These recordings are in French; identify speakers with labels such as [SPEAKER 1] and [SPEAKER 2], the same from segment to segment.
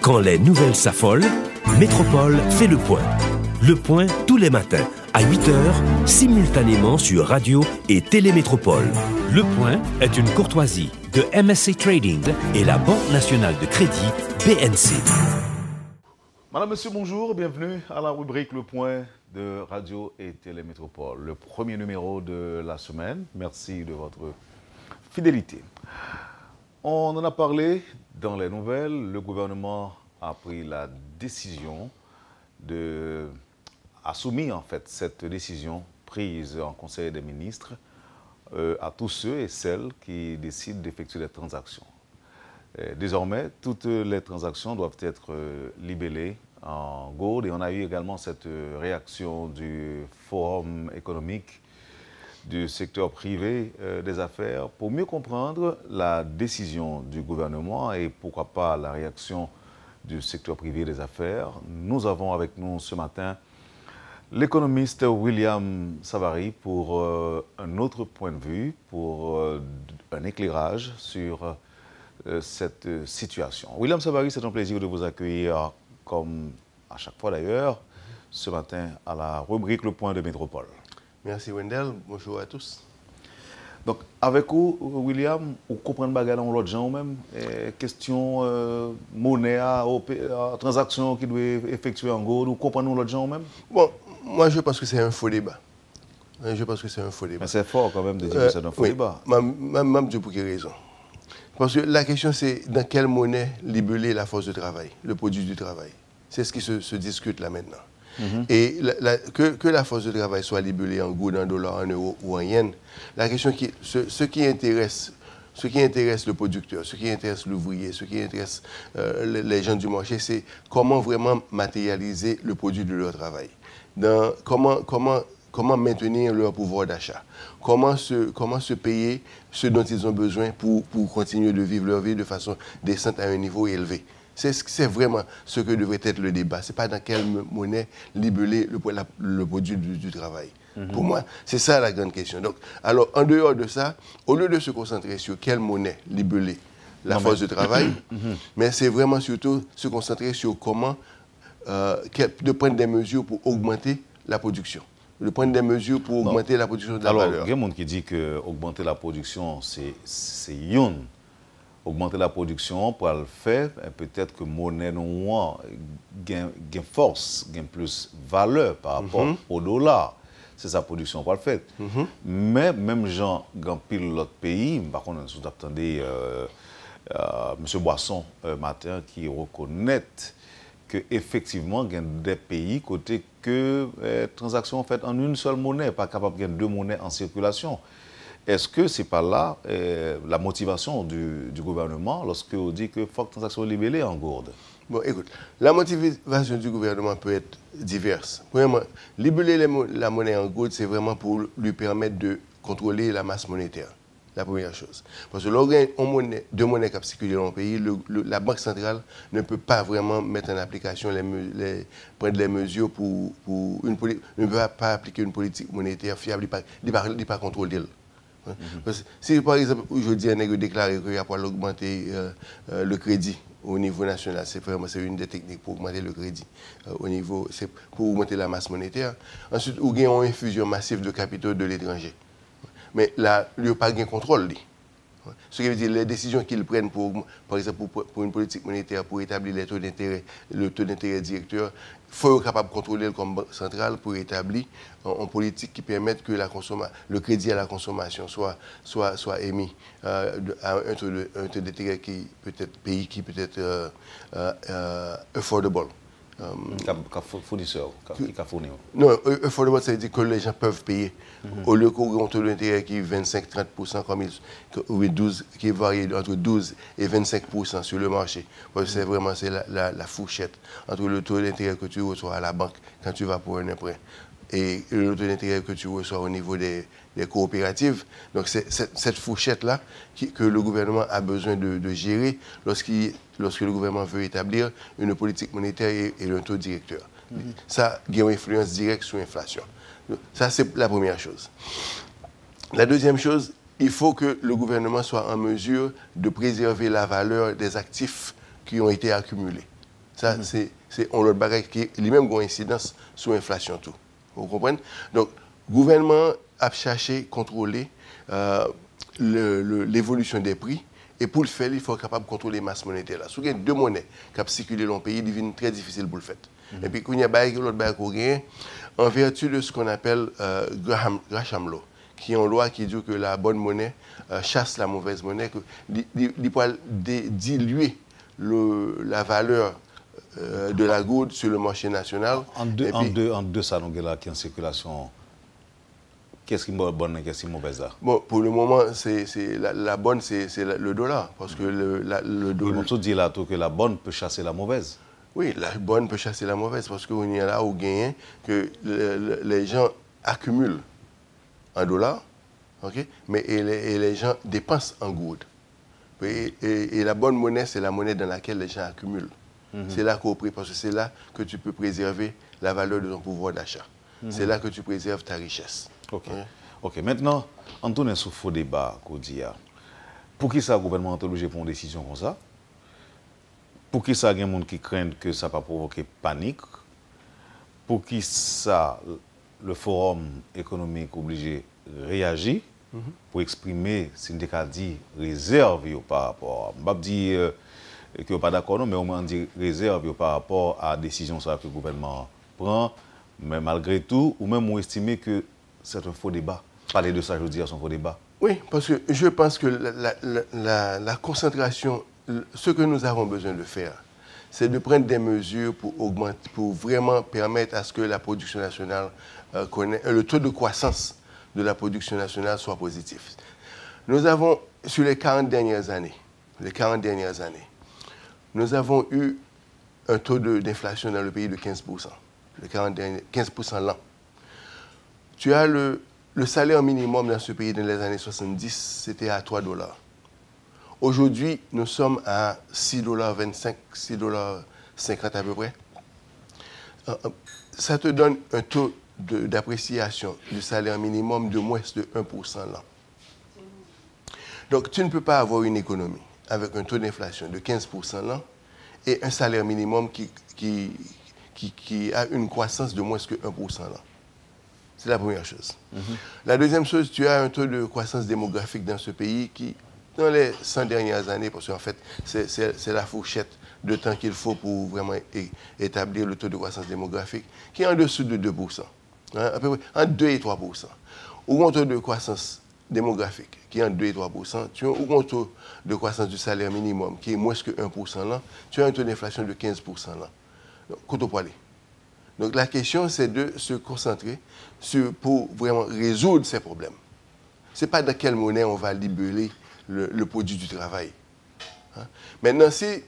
[SPEAKER 1] Quand les nouvelles s'affolent, Métropole fait le point. Le point tous les matins à 8h, simultanément sur Radio et Télémétropole. Le point est une courtoisie de MSC Trading et la Banque nationale de crédit BNC.
[SPEAKER 2] Madame, Monsieur, bonjour, bienvenue à la rubrique Le Point de Radio et Télémétropole, le premier numéro de la semaine. Merci de votre fidélité. On en a parlé dans les nouvelles. Le gouvernement a pris la décision a soumis en fait cette décision prise en Conseil des ministres à tous ceux et celles qui décident d'effectuer des transactions. Désormais, toutes les transactions doivent être libellées en gold et on a eu également cette réaction du Forum économique du secteur privé des affaires pour mieux comprendre la décision du gouvernement et pourquoi pas la réaction du secteur privé des affaires. Nous avons avec nous ce matin l'économiste William Savary pour un autre point de vue, pour un éclairage sur cette situation. William Savary, c'est un plaisir de vous accueillir, comme à chaque fois d'ailleurs, ce matin à la rubrique Le Point de Métropole.
[SPEAKER 3] Merci Wendell, bonjour à tous.
[SPEAKER 2] Donc, avec vous, William, vous comprenez bagarre dans l'autre gens même, question monnaie, transaction qui doit effectuer en gold, vous comprenez l'autre gens même?
[SPEAKER 3] Bon, moi je pense que c'est un faux débat. Je pense que c'est un faux débat.
[SPEAKER 2] Mais c'est fort quand même de dire que c'est un faux débat.
[SPEAKER 3] Même Dieu pour quelle raison? Parce que la question c'est dans quelle monnaie libeller la force de travail, le produit du travail. C'est ce qui se discute là maintenant. Et que la force de travail soit libellée en goud, en dollars, en euros ou en yens, la question ce qui intéresse le producteur, ce qui intéresse l'ouvrier, ce qui intéresse les gens du marché, c'est comment vraiment matérialiser le produit de leur travail. Comment maintenir leur pouvoir d'achat, comment se payer ce dont ils ont besoin pour continuer de vivre leur vie de façon décente à un niveau élevé. C'est vraiment ce que devrait être le débat. Ce n'est pas dans quelle monnaie libeller le produit du travail. Pour moi, c'est ça la grande question. Donc, alors, en dehors de ça, au lieu de se concentrer sur quelle monnaie libeller la force de travail, mais c'est vraiment surtout se concentrer sur comment de prendre des mesures pour augmenter la production. De prendre des mesures pour augmenter la production de la valeur.
[SPEAKER 2] Alors, il y a des gens qui disent que augmenter la production, c'est yon. Augmenter la production pour le faire, peut-être que monnaie noire gagne force, gagne plus valeur par rapport au dollar. C'est sa production pour le faire. Mais même gens dans pile l'autre pays, par contre, vous attendez M. Boisson matin qui reconnaît qu'effectivement, il y a des pays côté que transactions faites en une seule monnaie, pas capable de gagner deux monnaies en circulation. Est-ce que ce n'est pas là la motivation du gouvernement lorsque on dit qu'il faut que les transactions libellées en gourde?
[SPEAKER 3] Bon, écoute, la motivation du gouvernement peut être diverse. Premièrement, libeller la monnaie en gourde, c'est vraiment pour lui permettre de contrôler la masse monétaire. La première chose. Parce que lorsqu'il y a deux monnaies qui circulent dans le pays, la Banque centrale ne peut pas vraiment mettre en application prendre les mesures ne peut pas appliquer une politique monétaire fiable, il ne peut pas contrôler. Parce que si par exemple aujourd'hui on a déclaré qu'il y a pour augmenter le crédit au niveau national, c'est une des techniques pour augmenter le crédit au niveau, c'est pour augmenter la masse monétaire. Ensuite, il y a une infusion massive de capitaux de l'étranger. Mais là, il n'y a pas de contrôle. Ce qui veut dire les décisions qu'ils prennent, par exemple, pour une politique monétaire, pour établir les taux d'intérêt, le taux d'intérêt directeur, il faut être capable de contrôler comme banque centrale pour établir une politique qui permette que le crédit à la consommation soit émis à un taux d'intérêt qui peut être payé, qui peut être affordable. Non, affordable, ça veut dire que les gens peuvent payer. Au lieu qu'on ait un taux d'intérêt qui est 25-30%, qui varie entre 12 et 25% sur le marché. Parce que c'est vraiment la fourchette entre le taux d'intérêt que tu reçois à la banque quand tu vas pour un emprunt et le taux d'intérêt que tu reçois au niveau des coopératives. Donc c'est cette fourchette-là que le gouvernement a besoin de gérer lorsque le gouvernement veut établir une politique monétaire et un taux directeur. Ça a une influence directe sur l'inflation. Ça, c'est la première chose. La deuxième chose, il faut que le gouvernement soit en mesure de préserver la valeur des actifs qui ont été accumulés. Ça, c'est on l'autre bagage qui lui-même a une incidence sur l'inflation tout. Vous comprenez? Donc, le gouvernement a cherché à contrôler l'évolution des prix. Et pour le faire, il faut être capable de contrôler les masses monétaires. Si vous avez deux monnaies qui circulent dans le pays, il devient très difficile pour le faire. Et puis, quand il y a l'autre bagage, en vertu de ce qu'on appelle Graham Law, qui est une loi qui dit que la bonne monnaie chasse la mauvaise monnaie, il peut diluer la valeur de la goutte sur le marché national.
[SPEAKER 2] En deux salons qui en circulation, qu'est-ce qui est bonne et qu'est-ce qui est mauvaise là?
[SPEAKER 3] Bon, pour le moment, la bonne, c'est le dollar. Parce que le dollar.
[SPEAKER 2] On dit là que la bonne peut chasser la mauvaise.
[SPEAKER 3] Oui, la bonne peut chasser la mauvaise parce qu'on y a là où gagne que les gens accumulent en dollars, okay? Mais les gens dépensent en gouttes. Et la bonne monnaie, c'est la monnaie dans laquelle les gens accumulent. C'est là qu'on parce que c'est là que tu peux préserver la valeur de ton pouvoir d'achat. C'est là que tu préserves ta richesse.
[SPEAKER 2] OK. OK. Maintenant, on tourne sur faux débat qu'on dit. Pour qui ça, le gouvernement a obligé pour une décision comme ça? Pour qui ça, il y a des gens qui craignent que ça va provoquer panique? Pour qui ça, le forum économique obligé de réagir pour exprimer, si on dit, réserve par rapport. Je ne dis pas que vous pas d'accord, mais au moins dire réserve par rapport à la décision que le gouvernement prend. Mais malgré tout, ou même on estime que c'est un faux débat. Parler de ça, je veux dire, c'est un faux débat.
[SPEAKER 3] Oui, parce que je pense que la concentration, ce que nous avons besoin de faire, c'est de prendre des mesures pour augmenter, pour vraiment permettre à ce que la production nationale le taux de croissance de la production nationale soit positif. Nous avons, sur les 40 dernières années, nous avons eu un taux d'inflation dans le pays de 15%. 15% l'an. Tu as le salaire minimum dans ce pays dans les années 70, c'était à $3. Aujourd'hui, nous sommes à $6,25, $6,50 à peu près. Ça te donne un taux d'appréciation du salaire minimum de moins de 1% l'an. Donc, tu ne peux pas avoir une économie avec un taux d'inflation de 15% l'an et un salaire minimum qui a une croissance de moins que 1% l'an. C'est la première chose. La deuxième chose, tu as un taux de croissance démographique dans ce pays qui, dans les 100 dernières années, parce qu'en fait, c'est la fourchette de temps qu'il faut pour vraiment établir le taux de croissance démographique, qui est en dessous de 2%. Hein, à peu près entre 2 et 3%. Ou un taux de croissance démographique, qui est entre 2 et 3%, tu as un taux de croissance du salaire minimum, qui est moins que 1% là, tu as un taux d'inflation de 15% là. Donc la question, c'est de se concentrer pour vraiment résoudre ces problèmes. Ce n'est pas dans quelle monnaie on va libeller le produit du travail. Hein? Maintenant, si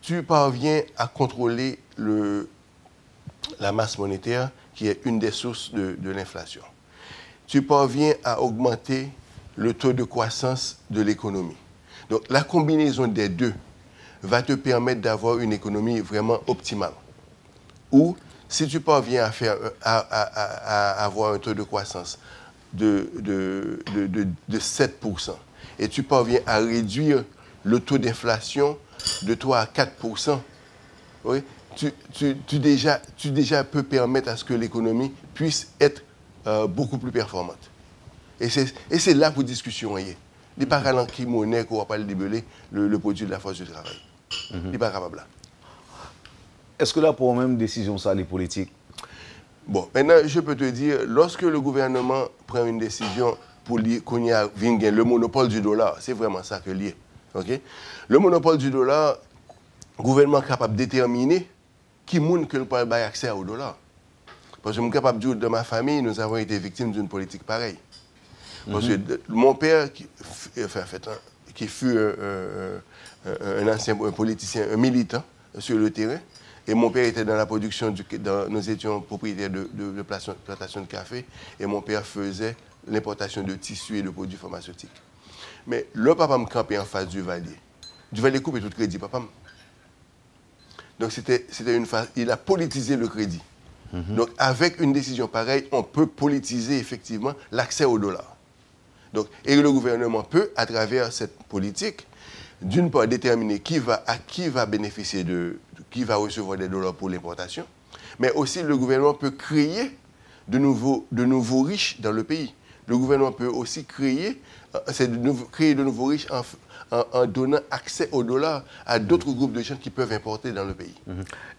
[SPEAKER 3] tu parviens à contrôler la masse monétaire, qui est une des sources de l'inflation, tu parviens à augmenter le taux de croissance de l'économie. Donc la combinaison des deux va te permettre d'avoir une économie vraiment optimale. Ou, si tu parviens à avoir un taux de croissance de 7%, et tu parviens à réduire le taux d'inflation de 3 à 4%, oui, tu déjà peux permettre à ce que l'économie puisse être beaucoup plus performante. Et c'est là pour discussion. Il n'est pas capable de monnaie qu'on va pas libeller le produit de la force du travail. Il n'est pas capable là.
[SPEAKER 2] Est-ce que là, pour même décision, ça, les politiques?
[SPEAKER 3] Bon, maintenant, je peux te dire, lorsque le gouvernement prend une décision pour qu'on y a le monopole du dollar, c'est vraiment ça que lié. Okay? Le monopole du dollar, le gouvernement est capable de déterminer qui monde que peut avoir accès au dollar. Parce que je suis capable de dire, dans ma famille, nous avons été victimes d'une politique pareille. Parce que mon père, qui fut un ancien politicien, un militant sur le terrain, et mon père était dans la production, nous étions propriétaires de plantation de café, et mon père faisait l'importation de tissus et de produits pharmaceutiques. Mais le papa me campait en face du Valier. Du Valier coupe tout crédit, papa. Donc c'était une phase, il a politisé le crédit. Donc avec une décision pareille, on peut politiser effectivement l'accès au dollar. Donc, et le gouvernement peut, à travers cette politique, d'une part déterminer à qui va bénéficier qui va recevoir des dollars pour l'importation. Mais aussi, le gouvernement peut créer de nouveaux riches dans le pays. Le gouvernement peut aussi créer de nouveaux riches en donnant accès au dollar à d'autres groupes de gens qui peuvent importer dans le pays.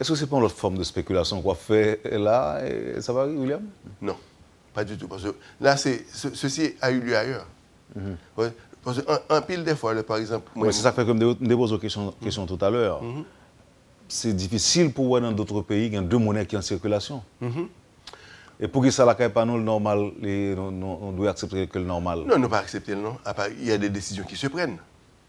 [SPEAKER 2] Est-ce que ce n'est pas une autre forme de spéculation qu'on fait là? Ça va, William?
[SPEAKER 3] Non, pas du tout. Parce que là, ceci a eu lieu ailleurs. Parce qu'en pile des fois, par exemple...
[SPEAKER 2] C'est ça fait comme dépose question tout à l'heure. C'est difficile pour voir dans d'autres pays qu'il y a deux monnaies qui sont en circulation. Et pour que ça ne soit pas nous le normal, on doit accepter que le normal.
[SPEAKER 3] Non, on ne pas accepter le non. Il y a des décisions qui se prennent.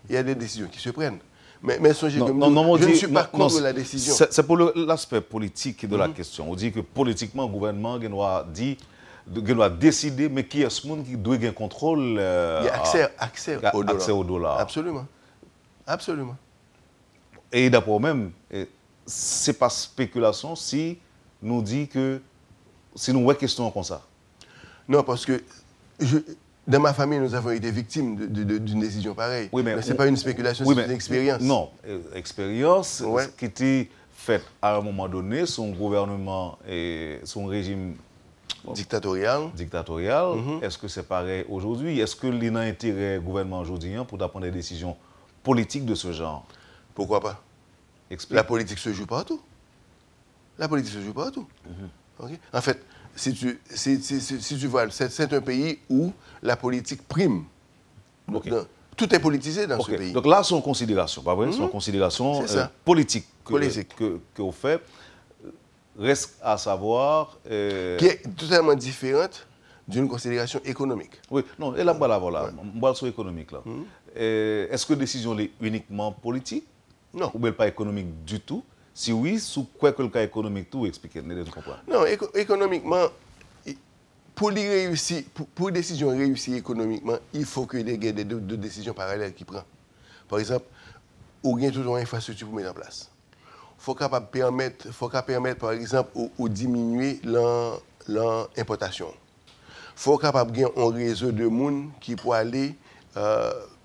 [SPEAKER 3] Il y a des décisions qui se prennent. Mais songez comme nous, je ne suis pas contre la décision.
[SPEAKER 2] C'est pour l'aspect politique de la question. On dit que politiquement, le gouvernement doit décider, mais qui est ce monde qui doit avoir un contrôle
[SPEAKER 3] il y a accès au dollar. Absolument. Absolument.
[SPEAKER 2] Et d'après même, ce n'est pas spéculation si nous dit que si nous avons question comme ça.
[SPEAKER 3] Non, parce que dans ma famille, nous avons été victimes d'une décision pareille. Oui, mais ce n'est pas une spéculation, c'est une expérience.
[SPEAKER 2] Non, expérience qui était faite à un moment donné, son gouvernement et son régime
[SPEAKER 3] dictatorial.
[SPEAKER 2] Est-ce que c'est pareil aujourd'hui? Est-ce que l'INA intérêt gouvernement aujourd'hui pour prendre des décisions politiques de ce genre?
[SPEAKER 3] Pourquoi pas? Explique. La politique se joue partout. La politique se joue partout. Okay? En fait, si tu vois, c'est un pays où la politique prime. Tout est politisé dans ce pays.
[SPEAKER 2] Donc là, c'est une considération, pas vrai? C'est une considération politique que vous faites. Reste à savoir...
[SPEAKER 3] qui est totalement différente d'une considération économique.
[SPEAKER 2] Oui, non, et là, voilà. On parle sur économique, là. Est-ce que la décision est uniquement politique?
[SPEAKER 3] Non.
[SPEAKER 2] Ou bien pas économique du tout? Si oui, sous quoi que le cas économique, tout expliquer,
[SPEAKER 3] non, économiquement, pour une décision réussir économiquement, il faut qu'il y ait deux décisions parallèles qui prennent. Par exemple, ou bien toute une infrastructure pour mettre en place. Il faut permettre, par exemple, de diminuer l'importation. Il faut capable de un réseau de monde qui peut aller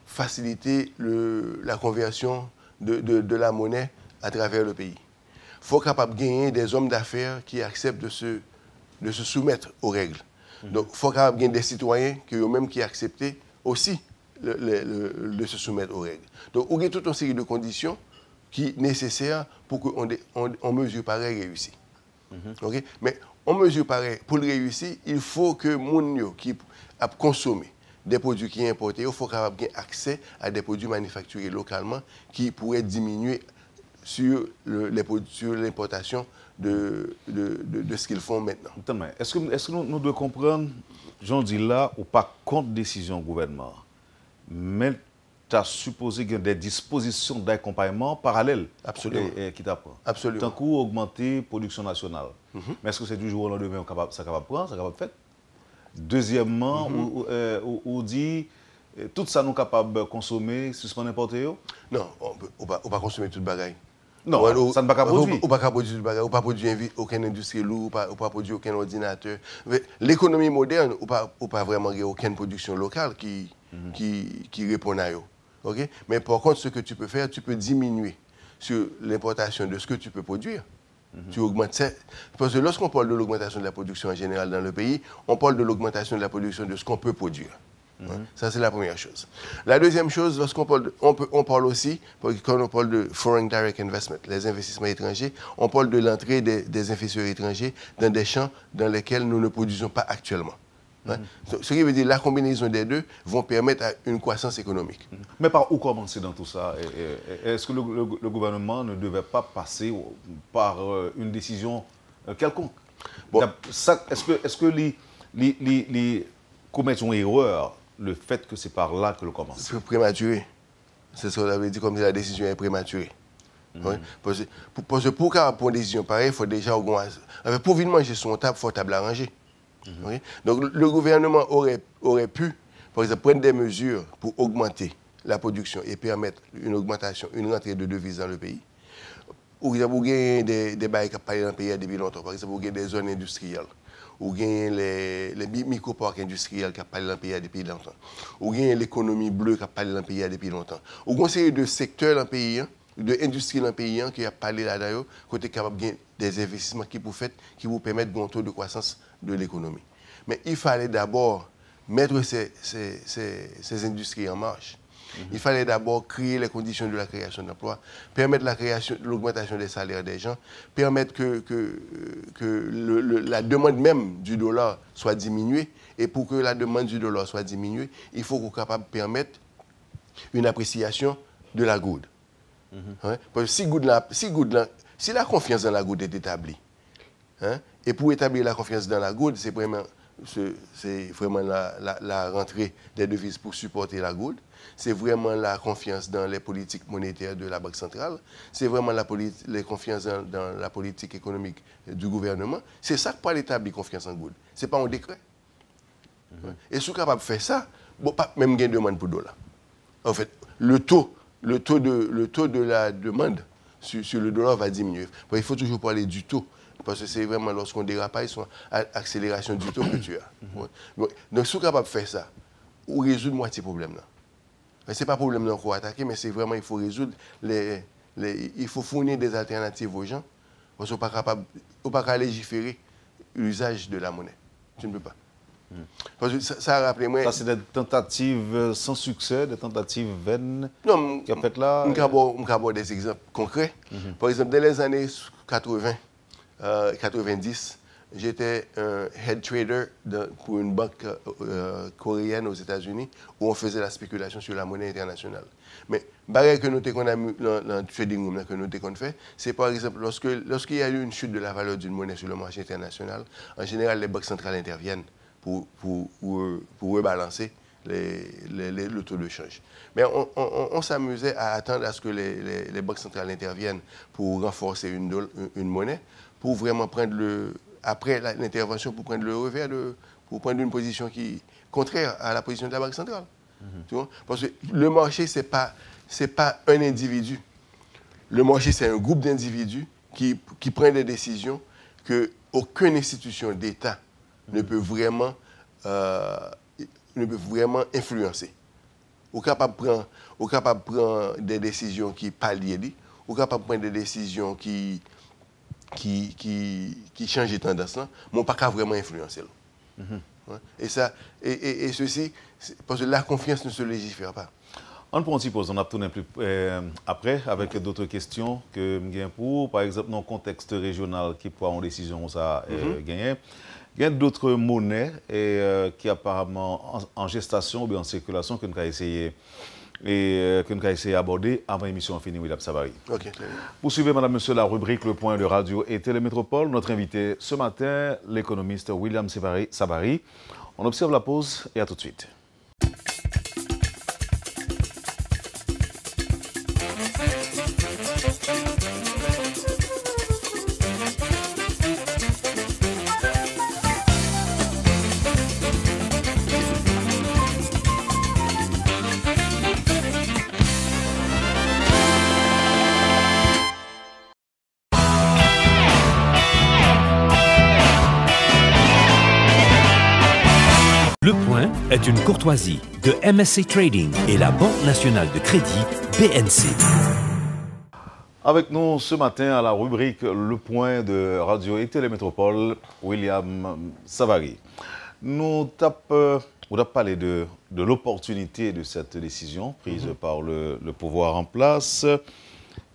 [SPEAKER 3] faciliter la conversion de la monnaie à travers le pays. Il faut capable de gagner des hommes d'affaires qui acceptent de se soumettre aux règles. Donc, il faut capable de gagner des citoyens qui acceptent aussi de se soumettre aux règles. Donc, il y a toute une série de conditions qui sont nécessaires pour qu'on mesure pareil réussir. Okay? Mais on mesure pareil, pour le réussir, il faut que les gens qui consomment des produits qui sont importés, il faut avoir accès à des produits manufacturés localement qui pourraient diminuer sur l'importation de ce qu'ils font maintenant.
[SPEAKER 2] Est-ce que nous devons comprendre, j'en dis là, ou pas contre décision du gouvernement, mais tu as supposé qu'il y a des dispositions d'accompagnement parallèles qui t'apprennent.
[SPEAKER 3] Absolument.
[SPEAKER 2] Tant coup augmenter la production nationale. Mais est-ce que c'est du jour au lendemain ça capable prendre, ça capable faire? Deuxièmement, on dit tout ça nous capable de consommer, suspendre n'importe où?
[SPEAKER 3] Non, on ne peut pas consommer toute bagaille.
[SPEAKER 2] Non, ça ne peut pas produire.
[SPEAKER 3] On ne peut pas produire toute bagaille, on ne peut pas produire aucune industrie lourde, on ne peut pas produire aucun ordinateur. L'économie moderne, on ne peut pas vraiment avoir aucune production locale qui répond à eux. Okay? Mais par contre, ce que tu peux faire, tu peux diminuer sur l'importation de ce que tu peux produire. Tu augmentes. Parce que lorsqu'on parle de l'augmentation de la production en général dans le pays, on parle de l'augmentation de la production de ce qu'on peut produire. Ça, c'est la première chose. La deuxième chose, lorsqu'on parle, on parle aussi, quand on parle de foreign direct investment, les investissements étrangers, on parle de l'entrée des investisseurs étrangers dans des champs dans lesquels nous ne produisons pas actuellement. Ce qui veut dire que la combinaison des deux vont permettre une croissance économique.
[SPEAKER 2] Mais par où commencer dans tout ça? Est-ce que le gouvernement ne devait pas passer par une décision quelconque? Est-ce que les commettent une erreur, le fait que c'est par là que le commence?
[SPEAKER 3] C'est prématuré. C'est ce qu'on avait dit, comme si la décision est prématurée. Parce que pour une décision pareille, il faut déjà augmenter. Pour venir manger son table, il faut table arranger. Donc le gouvernement aurait pu, par exemple, prendre des mesures pour augmenter la production et permettre une augmentation, une rentrée de devises dans le pays. Ou vous avez des bails qui parlent dans le pays depuis longtemps. Par exemple, vous avez des zones industrielles. Ou bien les micro-parcs industriels qui parlent dans le pays depuis longtemps. Ou bien l'économie bleue qui parle dans le pays depuis longtemps. Ou une série de secteurs dans le pays l'industrie dans le pays qui a parlé là-dedans, côté capable de des investissements qui vous permettent de taux de croissance de l'économie. Mais il fallait d'abord mettre ces industries en marche. Il fallait d'abord créer les conditions de la création d'emplois, permettre l'augmentation des salaires des gens, permettre que la demande même du dollar soit diminuée. Et pour que la demande du dollar soit diminuée, il faut qu'on soit capable de permettre une appréciation de la goude. Parce que si la confiance dans la goude est établie, et pour établir la confiance dans la goude, c'est vraiment la rentrée des devises pour supporter la goude. C'est vraiment la confiance dans les politiques monétaires de la Banque centrale. C'est vraiment la confiance dans la politique économique du gouvernement. C'est ça qui peut établir confiance en goude. Ce n'est pas un décret. Et si vous êtes capable de faire ça, bon, pas même une demande pour dollar. En fait, le taux de la demande sur le dollar va diminuer. Il faut toujours parler du taux. Parce que c'est vraiment lorsqu'on dérapaille, c'est l'accélération du taux que tu as. Donc, si vous êtes capable de faire ça, vous résoudre moitié problème là. Ce n'est pas un problème qu'on attaquer, mais c'est vraiment, il faut résoudre il faut fournir des alternatives aux gens. Parce qu'on n'est pas capable, on pas légiférer l'usage de la monnaie. Tu ne peux pas. Parce que ça a rappelé moi.
[SPEAKER 2] Ça, c'est des tentatives sans succès, des tentatives vaines.
[SPEAKER 3] Non,
[SPEAKER 2] qui a fait là.
[SPEAKER 3] On peut avoir des exemples concrets. Par exemple, dans les années 80, 90, j'étais un head trader pour une banque coréenne aux États-Unis où on faisait la spéculation sur la monnaie internationale. Mais barrière que nous avons dans le trading room que nous avons fait, c'est par exemple lorsqu'il y a eu une chute de la valeur d'une monnaie sur le marché international, en général les banques centrales interviennent pour rebalancer le taux de change. Mais on s'amusait à attendre à ce que les banques centrales interviennent pour renforcer une monnaie, pour vraiment prendre après l'intervention, pour prendre le revers, pour prendre une position qui est contraire à la position de la Banque centrale. Tu vois? Parce que le marché, ce n'est pas un individu. Le marché, c'est un groupe d'individus qui prennent des décisions qu'aucune institution d'État ne peut vraiment influencer. On est capable de prendre des décisions qui pallient, on est capable de prendre des décisions qui changent les tendances, mais on ne peut pas vraiment influencer. Et ceci, parce que la confiance ne se légifère pas.
[SPEAKER 2] On prend un petit pause, on a tourné plus après avec d'autres questions que nous pour, par exemple, dans le contexte régional qui prend une décision ça gagner. Il y a d'autres monnaies qui apparemment en gestation ou bien en circulation que nous avons essayé d'aborder avant l'émission finie, William Savary.
[SPEAKER 3] Okay,
[SPEAKER 2] pour suivre, madame, monsieur, la rubrique Le Point de Radio et Télémétropole, notre invité ce matin, l'économiste William Savary. On observe la pause et à tout de suite.
[SPEAKER 1] Le Point est une courtoisie de MSC Trading et la Banque nationale de crédit BNC.
[SPEAKER 2] Avec nous ce matin à la rubrique Le Point de Radio et Télémétropole, William Savary. Nous avons parlé de l'opportunité de cette décision prise par le pouvoir en place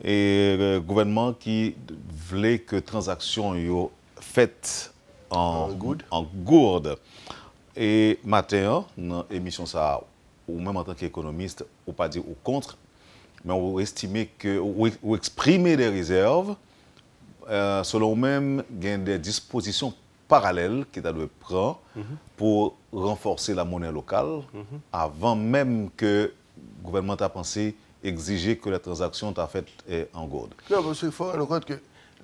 [SPEAKER 2] et le gouvernement qui voulait que transactions soient faites en gourde. Et matin, dans l'émission, ou même en tant qu'économiste, ou pas dire ou contre, mais on estime que, ou exprimer des réserves, selon même, il y a des dispositions parallèles qu'il doit prendre pour renforcer la monnaie locale, avant même que le gouvernement a pensé exiger que la transaction soit faite en gourde.
[SPEAKER 3] Non, parce qu'il faut rendre compte que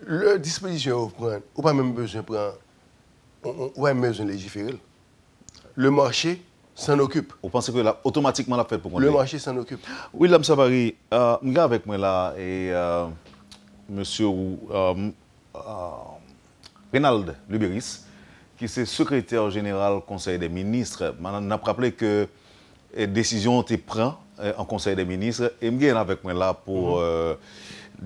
[SPEAKER 3] la disposition qu'on prend, on n'a pas même besoin de prendre, on a même besoin de légiférer. Le marché s'en occupe.
[SPEAKER 2] Vous pensez que automatiquement la fait pour qu'on
[SPEAKER 3] le marché s'en occupe.
[SPEAKER 2] William Savary, je suis avec moi là et monsieur Reynald Luberis, qui est secrétaire général du Conseil des ministres. On a rappelé que les décisions ont été prises en Conseil des ministres et je suis avec moi là pour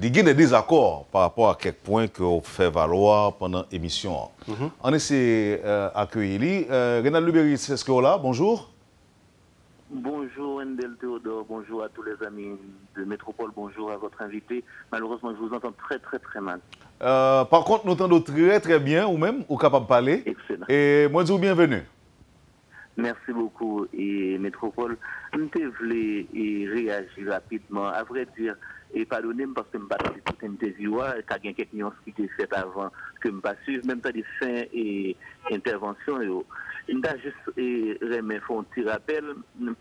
[SPEAKER 2] il y a des désaccords par rapport à quelques points qu'on fait valoir pendant l'émission. On essaie d'accueillir. Renal Lubéry, c'est ce qu'on a là. Bonjour.
[SPEAKER 4] Bonjour Ndel Théodore, bonjour à tous les amis de Métropole, bonjour à votre invité. Malheureusement, je vous entends très mal.
[SPEAKER 2] Par contre, nous entendons très bien, ou même, ou capable de parler.
[SPEAKER 4] Excellent.
[SPEAKER 2] Et moi, je vous bienvenue.
[SPEAKER 4] Merci beaucoup. Et Métropole, je voulais réagir rapidement. À vrai dire, et pardonnez-moi parce que je ne pas dans toute interview, il y a quelques nuances qui étaient faites avant que je ne pas suivre, même pas des fins et interventions. Je vais juste remettre un petit rappel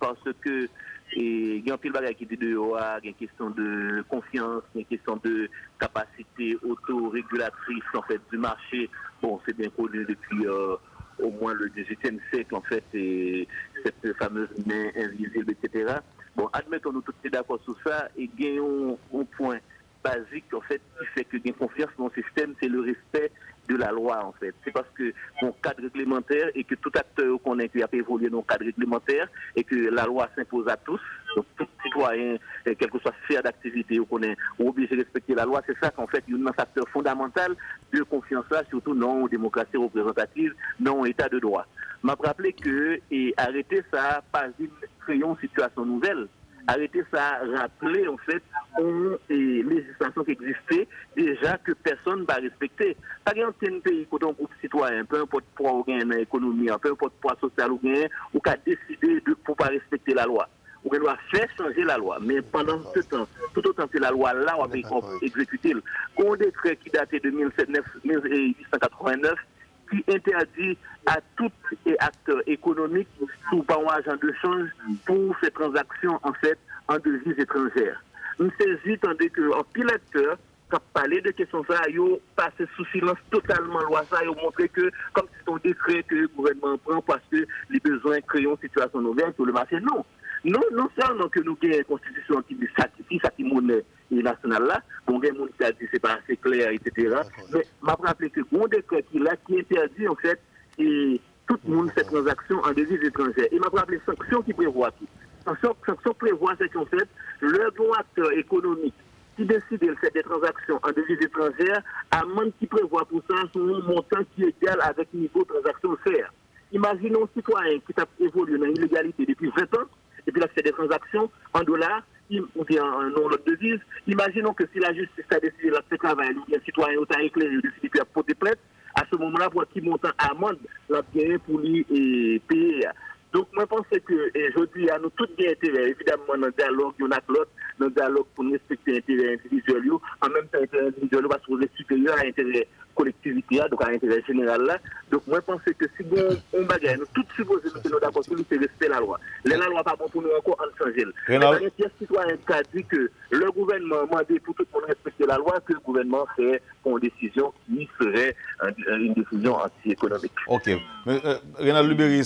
[SPEAKER 4] parce que il y a un pile bagage qui dit de il y a une question de confiance, une question de capacité autorégulatrice en fait du marché. Bon, c'est bien connu depuis au moins le XVIIIe siècle en fait, et cette fameuse main invisible, etc. Bon, admettons nous tous d'accord sur ça et gagnons un point basique en fait qui fait que gain confiance dans le système, c'est le respect de la loi en fait. C'est parce que mon cadre réglementaire et que tout acteur qu'on a évolué dans le cadre réglementaire et que la loi s'impose à tous. Donc tout citoyen, quel que soit sphère d'activité qu'on est obligé de respecter la loi, c'est ça qu'en fait il y a un facteur fondamental de confiance là, surtout non aux démocraties représentatives, non au état de droit. Je me rappelle que arrêter ça pas une créons situation nouvelle. Arrêter ça, rappeler en fait une législation qui existait déjà que personne ne va respecter. Par exemple, un pays qui a un groupe citoyen, peu importe poids ou gain dans l'économie, peu importe poids social ou gain, ou qui a décidé de ne pas respecter la loi. Ou qui doit faire changer la loi. Mais pendant ce temps, tout autant que la loi là, on va exécuter. Un décret qui datait de 1889 qui interdit à tout acteur économique sous un agent de change pour ces transactions en fait en devises étrangères. Nous saisissons tandis qu'un piloteur qui a parlé de questions ça, il a passé sous silence totalement la loi ça, il a montré que comme c'est un décret que le gouvernement prend parce que les besoins créent une situation nouvelle sur le marché. Non seulement que nous avons une constitution qui dit ça qui monnaie nationale là, bon, il y a des gens qui a dit c'est pas assez clair, etc. Mais je me rappelle que bon décret qui interdit en fait et tout le monde fait transaction en devises étrangères. Et je me rappelle les sanctions qui prévoient tout. Sanctions prévoient c'est qu'en fait, le bon acteur économique qui décide de faire des transactions en devises étrangères, amende qui prévoit pour ça son montant qui est égal avec le niveau de transaction faire. Imaginons un citoyen qui a évolué dans l'illégalité depuis 20 ans, et puis il a fait des transactions en dollars, ou bien en autre devise. Imaginons que si la justice a décidé de faire travail, ou bien un citoyen a éclairé, il a décidé de porter plainte, à ce moment-là, pour qui montant amende, la bien pour lui payer. Donc, moi, je pense que aujourd'hui, à nous tous bien intérêt, évidemment, dans le dialogue, il y en a l'autre, dans le dialogue pour respecter l'intérêt individuel, en même temps, l'intérêt individuel va se trouver supérieur à l'intérêt collectivité, donc à l'intérêt général là. Donc, moi, je pense que si on bagaille, nous tous supposons que nous d'accord sur c'est respect la loi. La loi pas bon pour nous encore en changer. Mais il y a des citoyens qui ont dit que le gouvernement a demandé pour tout le monde respecter la loi, que le gouvernement fait une décision qui serait une décision anti-économique.
[SPEAKER 2] Ok. Renal Lubéry,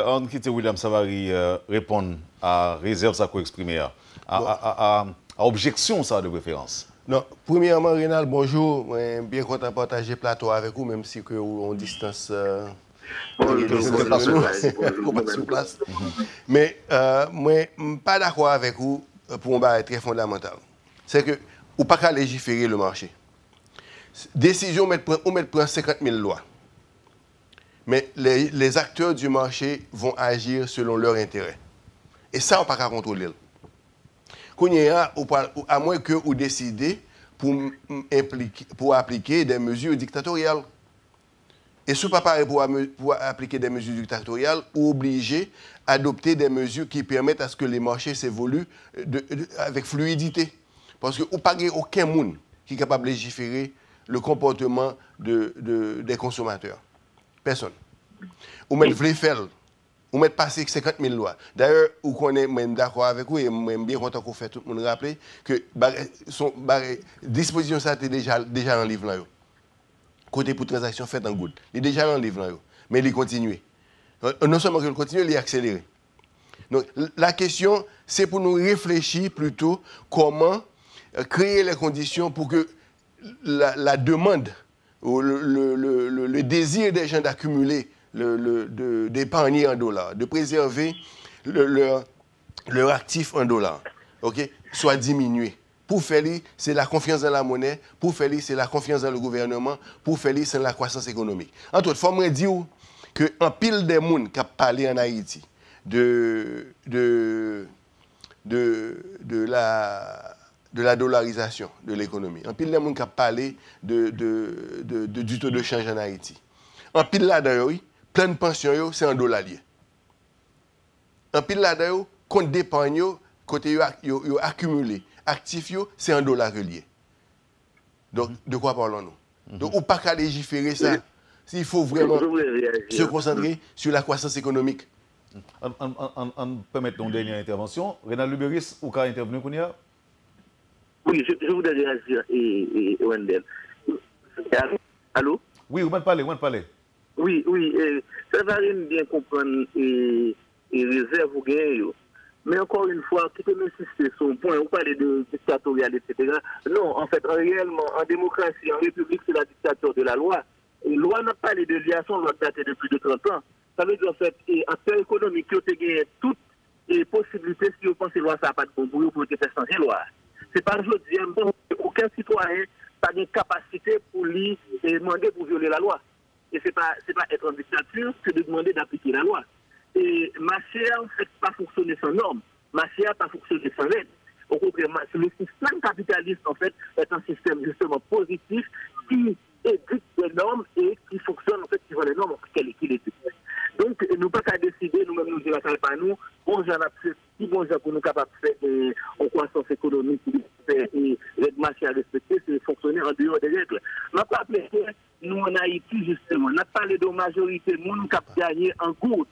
[SPEAKER 2] on quitte William Savary répondre à réserve ça qu'on exprimé, à objection ça de préférence.
[SPEAKER 3] Non, premièrement, Renal, bonjour. Bien content de partager le plateau avec vous, même si on distance. Sur place. Mais moi, je ne suis pas d'accord avec vous pour un barrage très fondamental. C'est que vous ne pouvez pas légiférer le marché. Décision, on met 50 000 lois. Mais les acteurs du marché vont agir selon leur intérêt. Et ça, on ne peut pas contrôler. À moins que vous décidez pour appliquer des mesures dictatoriales. Et ce n'est pas pareil pour appliquer des mesures dictatoriales ou obliger à adopter des mesures qui permettent à ce que les marchés s'évoluent avec fluidité. Parce que vous n'avez aucun monde qui est capable de légiférer le comportement des consommateurs. Personne. Vous mettez faire. Vous mettez passer 50 000 lois. D'ailleurs, vous connaissez, même d'accord avec vous, et même bien content qu'on fait tout le monde rappeler que disposition ça était déjà dans le livre là. Côté pour transaction faite en good. Il est déjà dans le livre là. Mais il continue. Non seulement qu'il continue, il est accéléré. Donc la question, c'est pour nous réfléchir plutôt comment créer les conditions pour que la demande, ou le désir des gens d'accumuler d'épargner en dollars, de préserver leur actif en dollars, okay, soit diminué. Pour faire, c'est la confiance dans la monnaie. Pour faire, c'est la confiance dans le gouvernement. Pour faire, c'est la croissance économique. Entre autres, il faut me dire qu'un pile de monde qui a parlé en Haïti de la dollarisation de l'économie. Un pile de monde qui a parlé du taux de change en Haïti. Un pile là-dedans, plein de pensions, c'est en dollars liés. Un pile là-dedans, compte d'épargne, côté accumulé, actif, c'est en dollars liés. Donc, de quoi parlons-nous? Donc, on ne peut pas légiférer ça. Il faut vraiment se concentrer sur la croissance économique.
[SPEAKER 2] On permet une dernière intervention. Renal Luberis, ou qu'a intervenu Kounia?
[SPEAKER 4] Oui, je voudrais réagir, et Wendel. Allô?
[SPEAKER 2] Oui, vous m'en parlez.
[SPEAKER 4] Oui, ça va bien comprendre et réserve ou gain. Mais encore une fois, qui peut m'insister sur un point, on parle de dictatorial, etc. Non, en fait, réellement, en démocratie, en république, c'est la dictature de la loi. Et la loi n'a pas parlé de liaison, loi datée de plus de 30 ans. Ça veut dire, en fait, en termes économiques, qui ont gagné toutes les possibilités, si vous pensez que la loi, ça n'a pas de bon pour faire changer la loi. C'est pas aujourd'hui, aucun citoyen n'a de capacité pour lui demander pour violer la loi. Et c'est pas être en dictature que de demander d'appliquer la loi. Et Machia, en fait, pas fonctionner sans normes. Machia pas fonctionner sans aide. Au contraire, le système capitaliste, en fait, est un système justement positif qui édicte des normes et qui fonctionne, en fait, suivant les normes qu'il édicte. Donc, nous pas qu'à décider, nous-mêmes, nous ne pas nous, bon, j'en ai fait, si bon, j'ai pour nous capables de faire en croissance économique et les marchés à respecter, c'est fonctionner en dehors des règles. On n'a pas appelé nous en Haïti, justement, on n'a pas parlé de majorité, nous, qui avons gagné en goutte.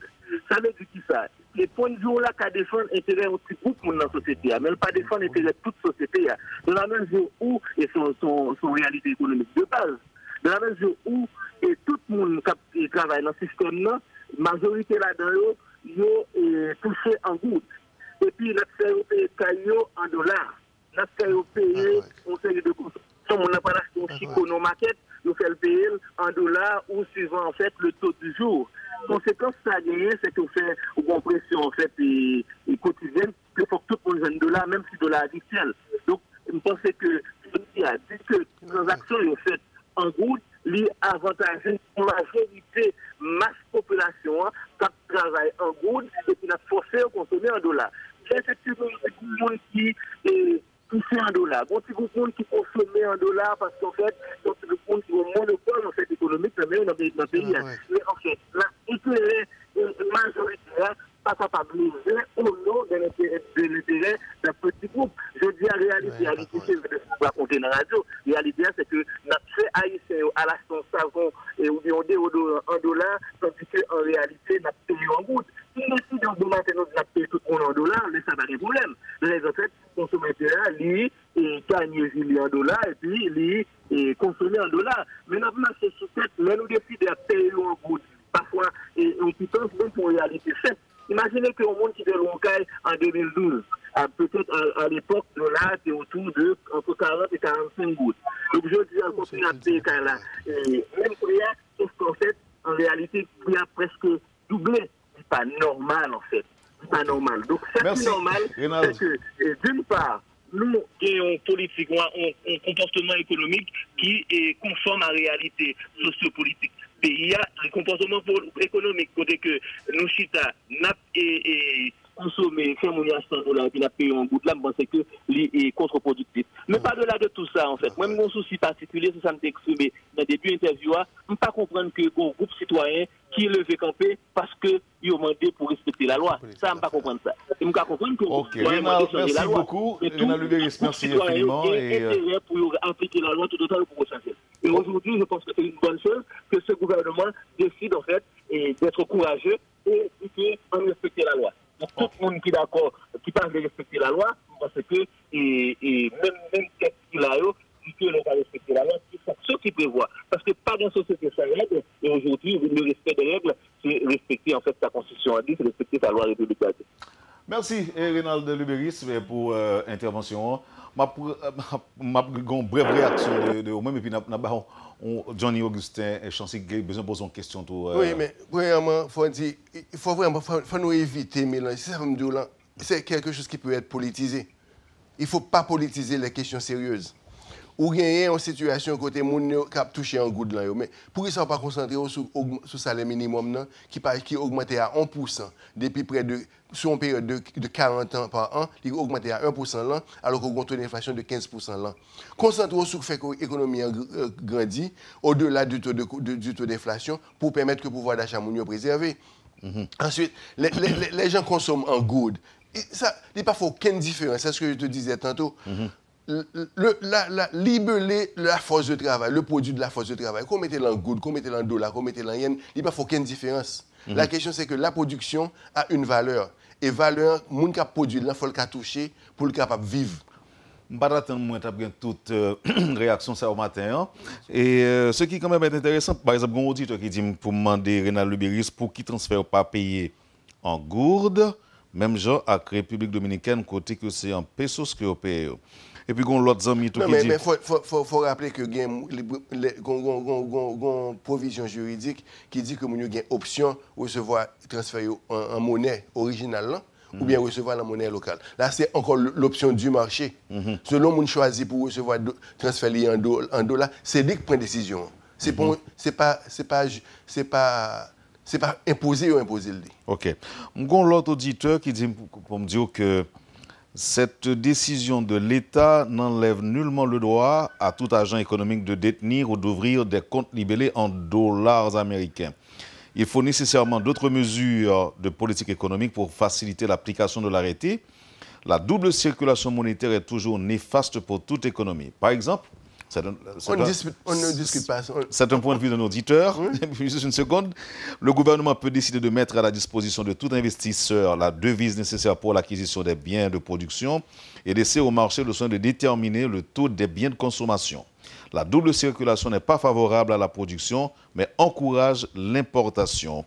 [SPEAKER 4] Ça veut dire qui ça? Les points de vue là qui défendent l'intérêt au petit groupe dans la société, mais pas défendre l'intérêt de toute société, dans la mesure où, et son réalité économique de base, dans la mesure où, et tout le monde qui travaille dans ce système-là, majorité là-dedans, ils ont touché en goutte. Et puis, notre fait payer en dollars. Notre fait payer en série de coûts. On n'a pas acheté un chico non maquette, nous fait le payer en dollars ou suivant en fait le taux du jour. Conséquence, ça a gagné, c'est qu'on fait une pression en fait et quotidienne, qu'il faut que tout le monde vienne de là, même si de la habituelle. Donc, je pense que il y a dit que les transactions sont faites en goutte, les avantages pour la majorité masse population qui travaille en goutte et qui n'a forcé à consommer en dollars. C'est effectivement beaucoup de monde qui est touché en dollars. Bon, c'est beaucoup de monde qui consomme en dollars parce qu'en fait, c'est beaucoup de monde qui ont un monopole en fait économique dans le pays. Mais en fait, l'intérêt majoritaire pas capable de miser au nom de l'intérêt d'un petit groupe. Je dis en réalité, c'est de raconter dans la radio. La réalité, c'est que notre fait haïtien à la savon et ou bien en dollars, tandis qu'en réalité, notre pays en goutte. Si nous décidons de maintenir notre pays tout le monde en dollars, mais ça n'a pas de problème. Les en fait, consommateurs, lui, gagne en dollars et puis lui, consommer en dollars. Mais nous avons marché sous tête, mais nous décidons de payer en goutte. Parfois, on quittance même pour réalité faite. Imaginez qu'au monde qui était local en 2012, peut-être à l'époque, le dollar était autour de entre 40 et 45 gouttes. Donc je dis on continue à payer là. Même prix, sauf qu'en fait, en réalité, le prix a presque doublé. C'est pas normal en fait. C'est pas normal. Donc ce qui est normal, c'est que d'une part, nous avons une politique, un comportement économique qui est conforme à la réalité sociopolitique. Il y a un comportement économique, côté que nous chita n'a et consommer, faire mon $100 et puis la payer en goutte là, je pense que c'est contre-productif. Mais par-delà de tout ça, en fait, moi, mon souci particulier, c'est ça me exprimé dans le début de l'interview, je ne peux pas comprendre que un groupe citoyen qui est levé campé parce qu'il a demandé pour respecter la loi. Ça, je ne peux pas comprendre ça. Je ne peux pas comprendre que
[SPEAKER 2] ok, Renal, merci beaucoup. Renal Luberis, merci infiniment.
[SPEAKER 4] Et intérêt pour appliquer la loi tout autant pour changer. Et aujourd'hui, je pense que c'est une bonne chose que ce gouvernement décide, en fait, d'être courageux et de respecter la loi. Donc, tout le monde qui est d'accord, qui parle de respecter la loi, parce que même qu'est-ce qu'il a eu, que l'on va respecter la loi, c'est ce qui prévoit. Parce que pas dans la société sans règles, et aujourd'hui, le respect des règles, c'est respecter en fait sa constitution, c'est respecter sa loi républicaine.
[SPEAKER 2] Merci, Renal Luberis, pour l'intervention. Ma une brève réaction de vous-même, et puis Johnny Augustin et Chancy qui a besoin de poser une question.
[SPEAKER 3] Oui, mais premièrement, il faut vraiment nous éviter, mais c'est quelque chose qui peut être politisé. Il ne faut pas politiser les questions sérieuses. Ou gagner une situation côté moun qui a touché un goût de l'an. Mais pour ça, on pas concentrer sur le salaire minimum qui augmenté à 1% depuis près de, sur une période de 40 ans par an, il a augmenté à 1% l'an, alors qu'on a une inflation de 15% l'an. Concentrer sur le fait que l'économie grandit au-delà du taux d'inflation pour permettre que le pouvoir d'achat soit préservé. Ensuite, les gens consomment en good. Ça, il n'y a pas aucune différence, c'est ce que je te disais tantôt. Libeler la force de travail, le produit de la force de travail, qu'on mette en good, qu'on mette en dollar, qu'on mette en yen, il n'y a pas aucune différence. La question, c'est que la production a une valeur. Et valeur, les gens qui produisent, il faut le toucher pour le capable de vivre.
[SPEAKER 2] Je ne vais pas attendre toute réaction ça au matin. Et ce qui quand même est intéressant, par exemple, un auditeur qui dit pour demander Renal Luberis pour qui transfère pas payer en gourde, même genre à la République dominicaine, côté que c'est en pesos que vous payez. Et puis, il y a l'autre ami qui dit...
[SPEAKER 3] Mais il faut rappeler que il y a une provision juridique qui dit que vous avez une option de recevoir transfert en monnaie originale ou bien recevoir la monnaie locale. Là, c'est encore l'option du marché. Selon vous choisit pour recevoir transfert en dollars, c'est lui qui prend la décision. C'est pas imposé ou imposé.
[SPEAKER 2] OK. Il y a l'autre auditeur qui dit pour me dire que cette décision de l'État n'enlève nullement le droit à tout agent économique de détenir ou d'ouvrir des comptes libellés en dollars américains. Il faut nécessairement d'autres mesures de politique économique pour faciliter l'application de l'arrêté. La double circulation monétaire est toujours néfaste pour toute économie. Par exemple,
[SPEAKER 3] on ne discute pas.
[SPEAKER 2] C'est un point de vue d'un auditeur. Juste une seconde. Le gouvernement peut décider de mettre à la disposition de tout investisseur la devise nécessaire pour l'acquisition des biens de production et laisser au marché le soin de déterminer le taux des biens de consommation. La double circulation n'est pas favorable à la production, mais encourage l'importation.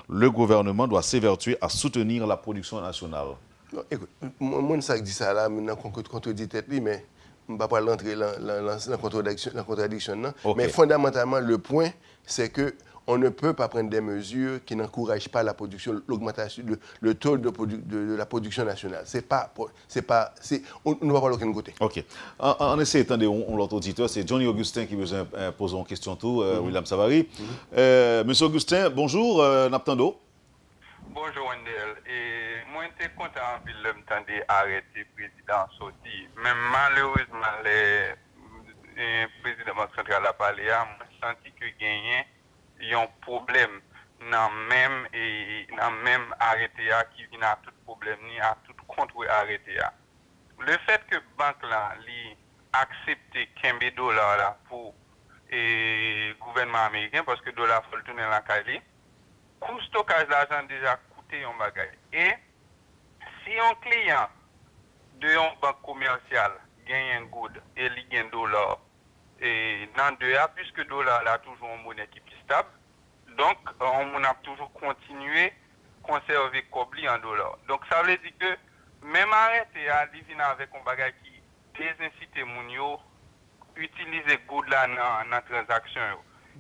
[SPEAKER 2] Le gouvernement doit s'évertuer à soutenir la production nationale.
[SPEAKER 3] Non, écoute, moi, ça dit ça là, maintenant qu'on contredit tête, mais je ne vais pas rentrer dans la contradiction. Okay. Mais fondamentalement, le point, c'est qu'on ne peut pas prendre des mesures qui n'encouragent pas la production, l'augmentation, le taux de la production nationale. On ne va pas l'aucun côté.
[SPEAKER 2] OK. En essayant d'entendre l'autre auditeur, c'est Johnny Augustin qui veut poser une question tout, William Savary. Monsieur Augustin, bonjour, Naptando.
[SPEAKER 5] Bonjour Wendell. Et moi, je suis content de m'entendre arrêter le président sorti. Mais malheureusement, le président de la Banque centrale a parlé, je senti que gagné il y a un problème dans même arrêté qui vient à tout problème ni à tout contre arrêté. Le fait que la banque là accepte 15 dollars là pour le gouvernement américain parce que le dollar faut le tourner dans la caille. Coût stockage d'argent déjà coûté un bagage. Et si un client de une banque commerciale gagne un good et il gagne un dollar, et dans deux ans, puisque le dollar a toujours une monnaie qui est plus stable, donc on a toujours continué à conserver Kobli en dollars. Donc ça veut dire que même arrêter à vivre avec un bagage qui désincite Mounio utiliser good là dans la transaction.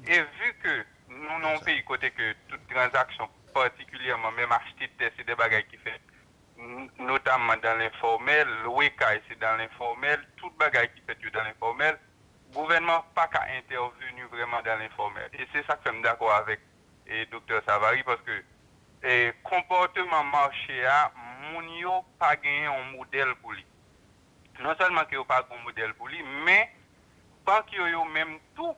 [SPEAKER 5] Et vu que nous avons un pays côté que toute transaction, particulièrement même acheter c'est des bagages qui fait, notamment dans l'informel, le WECA c'est dans l'informel, tout bagage qui fait dans l'informel, le gouvernement n'a pas qu'à intervenir vraiment dans l'informel. Et c'est ça que je suis d'accord avec le docteur Savary parce que le comportement marché a, Mounio pas gagné un modèle pour lui. Non seulement qu'il n'y a pas un modèle pour lui, mais banque yo même tout,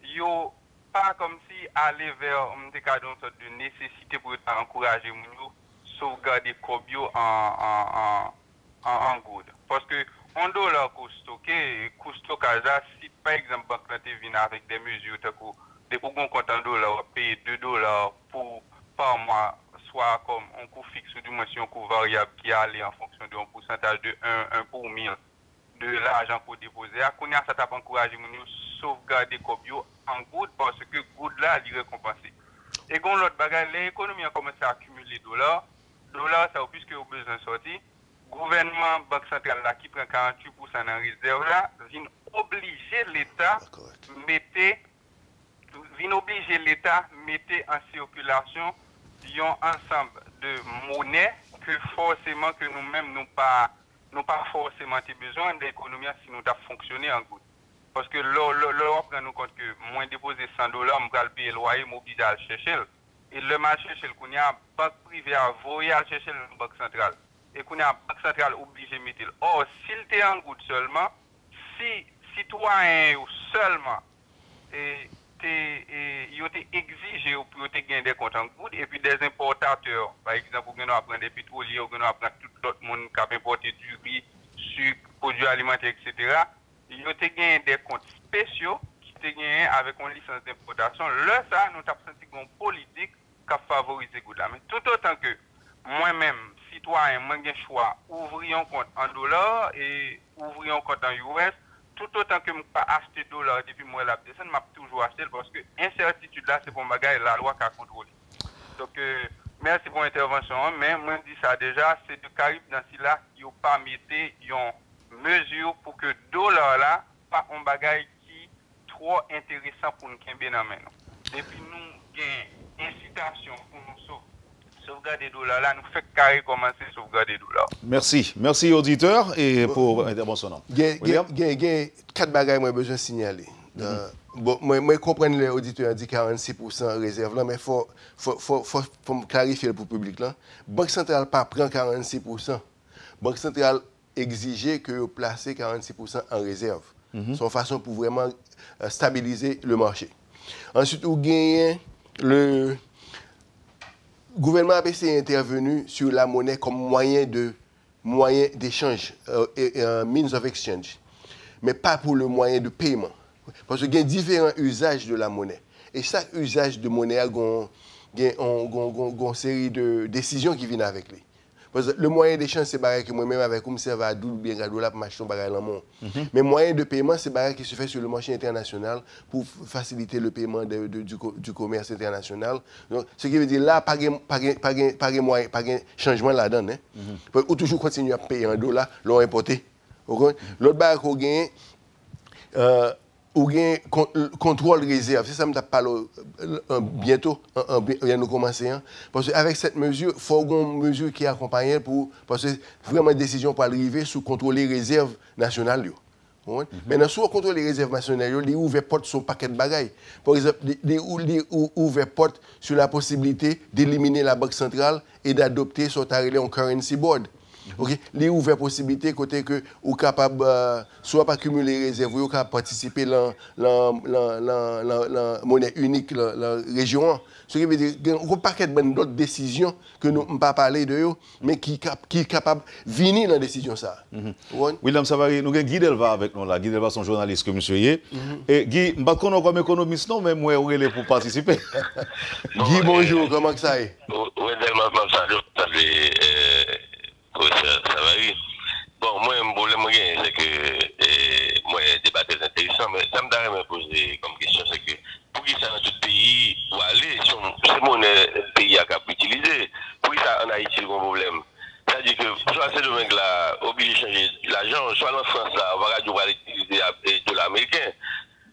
[SPEAKER 5] yo pas comme si aller vers une sorte de nécessité pour encourager Mounio sauvegarder Kobio en good. Parce que on dollar coût stockage, si par exemple banque vient avec des mesures de pour qu'on compte en dollars, payer 2 dollars par mois, soit comme un coût fixe ou du moins un coût variable qui allait en fonction d'un pourcentage de 1 pour 1000 de l'argent pour déposer. Qu'on a ça t'a encouragé Mounio sauvegarder Kobio en good parce que good là il récompensé. Et quand l'autre bagage, l'économie a commencé à accumuler dollars, ça puisque au besoin de sortir, gouvernement, banque centrale là qui prend 48% en réserve là, vient obliger l'État mettre en circulation un ensemble de monnaies que forcément que nous-mêmes nous pas nous pas forcément besoin d'économie si nous avons fonctionné en goutte. Parce que là, on prend nous compte que moins déposer $100, je vais payer le loyer, je obligé à le chercher. Et le marché chez le Kounia, banque privée a voyé à chercher la banque centrale. Et Kounia, banque centrale obligé de mettre. Or, s'il était en goutte seulement, si citoyen seulement, ils ont exigé pour gagner des comptes en goutte, et puis des importateurs, par exemple, vous prendre des pétroliers, vous prendre tout l'autre monde qui a importé du riz, sucre, produits alimentaires, etc. Ils ont gagné des comptes spéciaux qui ont gagné avec une licence d'importation. Là, ça, nous avons senti une politique qui a favorisé le là. Mais tout autant que moi-même, citoyen, moi, j'ai le choix d'ouvrir un compte en dollars et ouvrir un compte en US, tout autant que je ne pas acheter dollars depuis moi la descente, je vais toujours acheter parce que l'incertitude là, c'est pour ma gars la loi qui a contrôlé. Donc, merci pour l'intervention, mais moi je dis ça déjà, c'est de Caraïbes dans ce là qui n'ont pas mis une mesure pour que dollar là, pas un bagage qui trop intéressant pour nous qui bien en main. Et puis nous avons incitation pour nous sauvegarder dollars là, nous fait carré commencer à sauvegarder dollars.
[SPEAKER 2] Merci. Merci auditeur et pour l'intervention.
[SPEAKER 3] Il y a 4 bagages que j'ai besoin de signaler. Bon, moi, je comprends les auditeurs dit 46% réserve là, mais il faut me clarifier pour le public. La Banque centrale pas prend 46%. La Banque centrale exige que vous placez 46% en réserve. C'est une façon pour vraiment stabiliser le marché. Ensuite, vous gagnez le gouvernement a essayé intervenu sur la monnaie comme moyen d'échange, means of exchange, mais pas pour le moyen de paiement. Parce qu'il y a différents usages de la monnaie. Et chaque usage de monnaie a une série de décisions qui viennent avec lui. Parce que le moyen d'échange, c'est pareil que moi-même avec comme ça va double bien gado là pour m'acheter un bagage dans le monde. Mais moyen de paiement, c'est pareil qui se fait sur le marché international pour faciliter le paiement du commerce international. Donc, ce qui veut dire là, pas de changement là-dedans. Ou toujours continuer à payer en dollars, l'on importé. L'autre bagage qu'on gagne, ou bien contrôle réserve. C'est ça que je parle bientôt, nous commencer. Parce qu'avec cette mesure, il faut une mesure qui accompagne parce que vraiment une décision pour arriver sous contrôler les réserves nationales. Maintenant, sous contrôle les réserves nationales, il ouvre porte sur un paquet de bagailles. Par exemple, il ouvre porte sur la possibilité d'éliminer la banque centrale et d'adopter un currency board. Okay? Les ouvertes possibilités côté que ou capable soit pas cumuler les réserves ou capable participer dans la monnaie unique la région. Ce qui veut dire un paquet d'autres décisions que nous ne pas parler de eux mais qui est capable de venir dans la décision ça.
[SPEAKER 2] William Savary, nous avons Guy Delva avec nous là. Guy Delva son journaliste que monsieur y. Et Guy, je ne connais pas comme économiste non mais moi je pour participer.
[SPEAKER 3] Guy bonjour, comment ça est?
[SPEAKER 6] Oui, ça varie. Bon, moi, mon problème, c'est que moi, le débat est intéressant, mais ça me poser comme question, c'est que pour qui ça dans tout pays, pour aller, c'est mon pays à utiliser, pour qui ça en Haïti, le problème. C'est-à-dire que soit c'est le mec là, obligé de changer l'argent, soit en France là, on va utiliser de l'américain.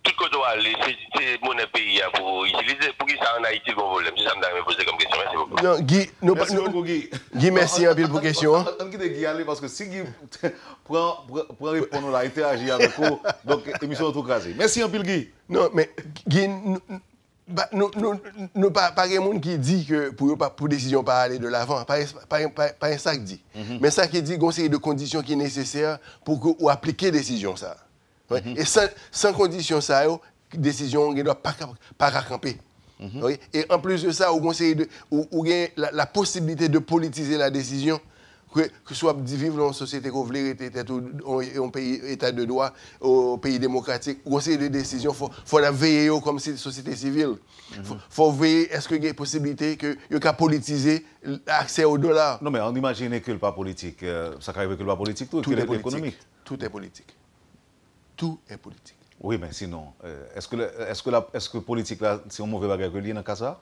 [SPEAKER 6] Tout ce qu'on va aller, c'est mon pays pour utiliser. Pour qui ça en Haïti, le problème. C'est ça que je me poser comme question. Merci beaucoup.
[SPEAKER 3] Non, Guy, merci beaucoup, Guy. Guy, merci un peu pour la question.
[SPEAKER 2] On quitte Guy aller parce que si Guy prend répondre là, interagir avec vous, donc l'émission est tout crasée. Merci un peu, Guy.
[SPEAKER 3] Non, mais Guy, nous pas de monde qui dit que pour décision pas aller de l'avant, pas un ça qui dit. Mais ça qui dit qu'on série de conditions qui sont nécessaires pour que ou appliquer décision ça. Et sans condition ça, décision ne doit pas camper. Et en plus de ça, on a la possibilité de politiser la décision, que ce soit de vivre dans une société qu'on veut un pays état de droit, au pays démocratique, où on a des décisions, il faut veiller comme si société civile. Il faut veiller, est-ce qu'il y a une possibilité qu'il y ait politiser l'accès au dollar?
[SPEAKER 2] Non, mais on imagine que le pas politique, ça arrive que le pas politique, tout est économique.
[SPEAKER 3] Tout est politique. Tout est politique.
[SPEAKER 2] Oui, mais sinon, est-ce que politique, là, c'est un mauvais bagage que lié dans le cas ça?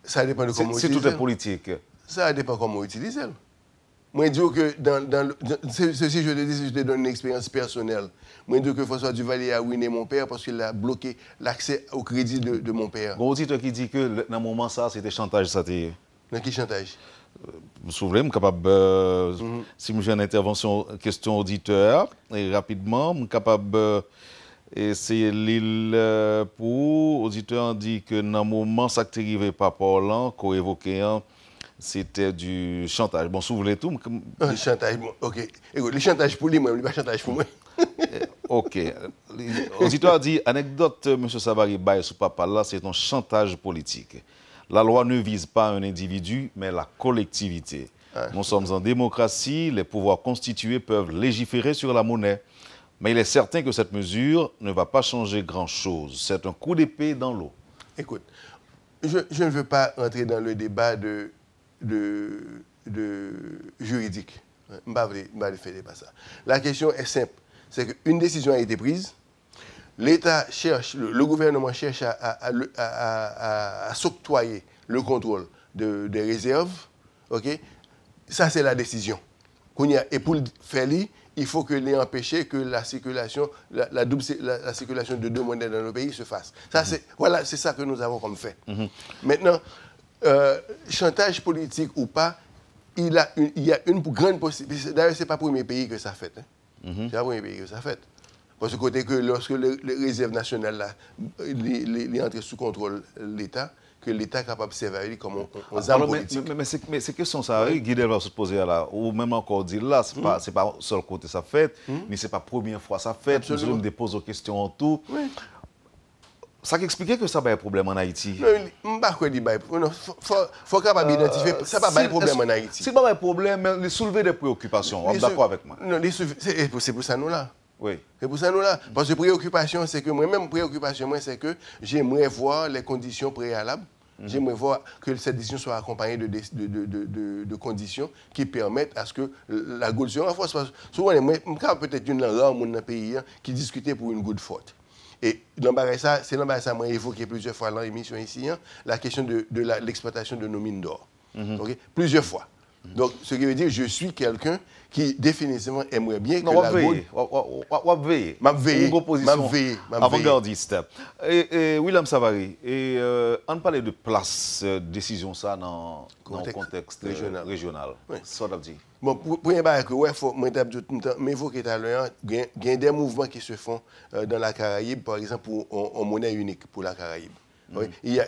[SPEAKER 3] Ça dépend de comment on utilise.
[SPEAKER 2] Si tout est politique.
[SPEAKER 3] Ça dépend comment on utilise. Moi, je dis que ceci, je te donne une expérience personnelle. Moi, je dis que François Duvalier a ruiné mon père parce qu'il a bloqué l'accès au crédit de mon père.
[SPEAKER 2] Bon auditeur qui dit que dans le moment ça, c'était chantage, ça t'est.
[SPEAKER 3] Dans qui chantage?
[SPEAKER 2] Vous souvenez, je suis capable, si j'ai une intervention, question auditeur, et rapidement, je suis capable essayer l'île pour. Auditeur dit que dans le moment, ça qui n'arrivait pas parlant, qu'on évoquait, c'était du chantage. Bon, si vous voulez tout.
[SPEAKER 3] Un chantage, bon, ok. Écoute, le chantage pour lui, moi, il pas chantage pour moi.
[SPEAKER 2] Ok. L'auditeur dit, anecdote, M. Savary, Baye sous papa, là, c'est un chantage politique. La loi ne vise pas un individu, mais la collectivité. Nous sommes en démocratie, les pouvoirs constitués peuvent légiférer sur la monnaie. Mais il est certain que cette mesure ne va pas changer grand-chose. C'est un coup d'épée dans l'eau.
[SPEAKER 3] Écoute, je ne veux pas entrer dans le débat de juridique. Je ne vais pas faire débat ça. La question est simple. C'est qu'une décision a été prise. L'État cherche, le gouvernement cherche à s'octroyer le contrôle des réserves. Okay? Ça, c'est la décision. Et pour le faire, il faut que les empêcher que la circulation, la circulation de deux monnaies dans le pays se fasse. Ça, voilà, c'est ça que nous avons comme fait. Maintenant, chantage politique ou pas, il y a une grande possibilité. D'ailleurs, ce n'est pas le premier pays que ça fait. Hein. C'est pas le premier pays que ça fait. Parce que côté que lorsque les réserves nationales là, les entrent sous contrôle de l'État, que l'État est capable de servir comme un arme politique.
[SPEAKER 2] Mais c'est question ça, Guidel va se poser là, ou même encore dire là, c'est pas seul côté ça fait, mais c'est pas la première fois ça fait. Nous me dépose aux questions en tout. Oui. Ça explique que ça va être un problème en Haïti.
[SPEAKER 3] Non, je ne sais pas dire. Il faut capable d'identifier. Ça va pas un problème en Haïti.
[SPEAKER 2] C'est pas un problème, mais soulever des préoccupations. Vous êtes d'accord avec moi?
[SPEAKER 3] Non, c'est pour ça nous là.
[SPEAKER 2] Oui.
[SPEAKER 3] C'est pour ça nous là. Parce que préoccupation, c'est que moi-même, préoccupation, c'est que j'aimerais voir les conditions préalables. J'aimerais voir que cette décision soit accompagnée de conditions qui permettent à ce que la gauche soit renforcée. Parce que souvent, peut-être une rare monde dans le pays qui discutait pour une goutte forte. Et c'est l'embarras ça m'a évoqué plusieurs fois dans l'émission ici, la question de l'exploitation de nos mines d'or. Okay? Plusieurs fois. Donc, ce qui veut dire que je suis quelqu'un qui définitivement aimerait bien que la gauche...
[SPEAKER 2] M'a veillé.
[SPEAKER 3] Avant-gardiste.
[SPEAKER 2] Et William Savary, on parlait de place décision ça dans le contexte régional. Oui. Ça veut dire.
[SPEAKER 3] Bon, pour une chose, il faut m'évoquer tout à l'heure, il y a des mouvements qui se font dans la Caraïbe, par exemple, en monnaie unique pour la Caraïbe. Oui.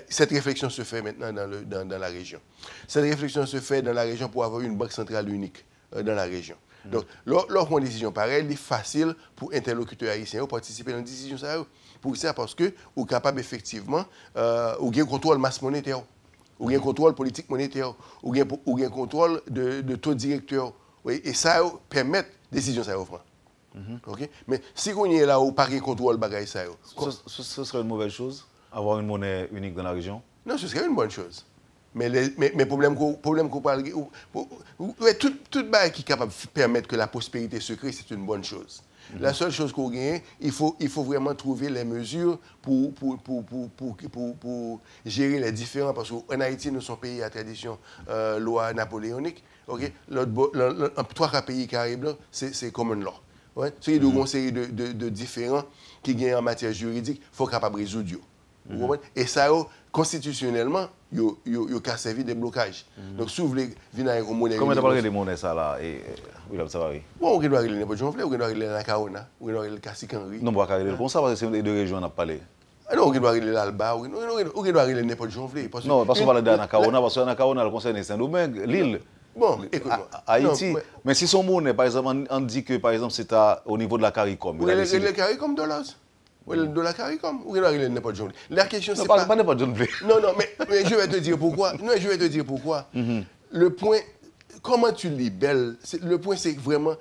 [SPEAKER 3] Cette réflexion se fait maintenant dans la région. Cette réflexion se fait dans la région pour avoir une banque centrale unique dans la région. Donc, lorsqu'on a une décision pareille, il est facile pour interlocuteurs haïtiens de participer dans une décision. Pour ça, parce que vous êtes capable effectivement, vous avez un contrôle masse monétaire, vous avez un contrôle politique monétaire, vous avez un contrôle de taux directeur. Oui, et ça permet décision ça prend. Okay? Mais si on est là où pas de contrôle bagaille ça.
[SPEAKER 2] Ce serait une mauvaise chose, avoir une monnaie unique dans la région?
[SPEAKER 3] Non, ce serait une bonne chose. Mais problème qu'on parle, tout bail qui est capable de permettre que la prospérité se crée, c'est une bonne chose. La seule chose qu'on gagne, il faut vraiment trouver les mesures pour gérer les différents. Parce qu'en Haïti, nous sommes pays à tradition loi napoléonique. Okay? Trois pays caraïbes, c'est common law. Ouais? C'est une série de différents qui gagnent en matière juridique, il faut capable de résoudre. Et ça, constitutionnellement, il y a servi de blocage. Donc, si vous voulez venir avec une monnaie...
[SPEAKER 2] Comment tu parles de monnaie ça là, William Savary?
[SPEAKER 3] Bon, on doit régler n'importe quoi, on doit régler la Kaona, on doit régler le Cassis-Henri.
[SPEAKER 2] Non, on va régler comme ça parce que c'est les deux régions qu'on a parlé.
[SPEAKER 3] Non, on doit régler l'Alba, on doit régler n'importe quoi.
[SPEAKER 2] Non, parce qu'on parle de la Kaona, parce que la Kaona, elle concerne Saint-Domingue, l'île.
[SPEAKER 3] Bon, écoute-moi.
[SPEAKER 2] Haïti. Mais si son monnaie, par exemple, on dit que par exemple c'est au niveau de la CARICOM.
[SPEAKER 3] Vous régler le CARICOM dollars? Ou de la CARICOM, ou régler n'importe quoi. La question c'est
[SPEAKER 2] pas n'importe quoi.
[SPEAKER 3] Non, mais je vais te dire pourquoi. Non, je vais te dire pourquoi. Le point, comment tu libelles, le point c'est vraiment,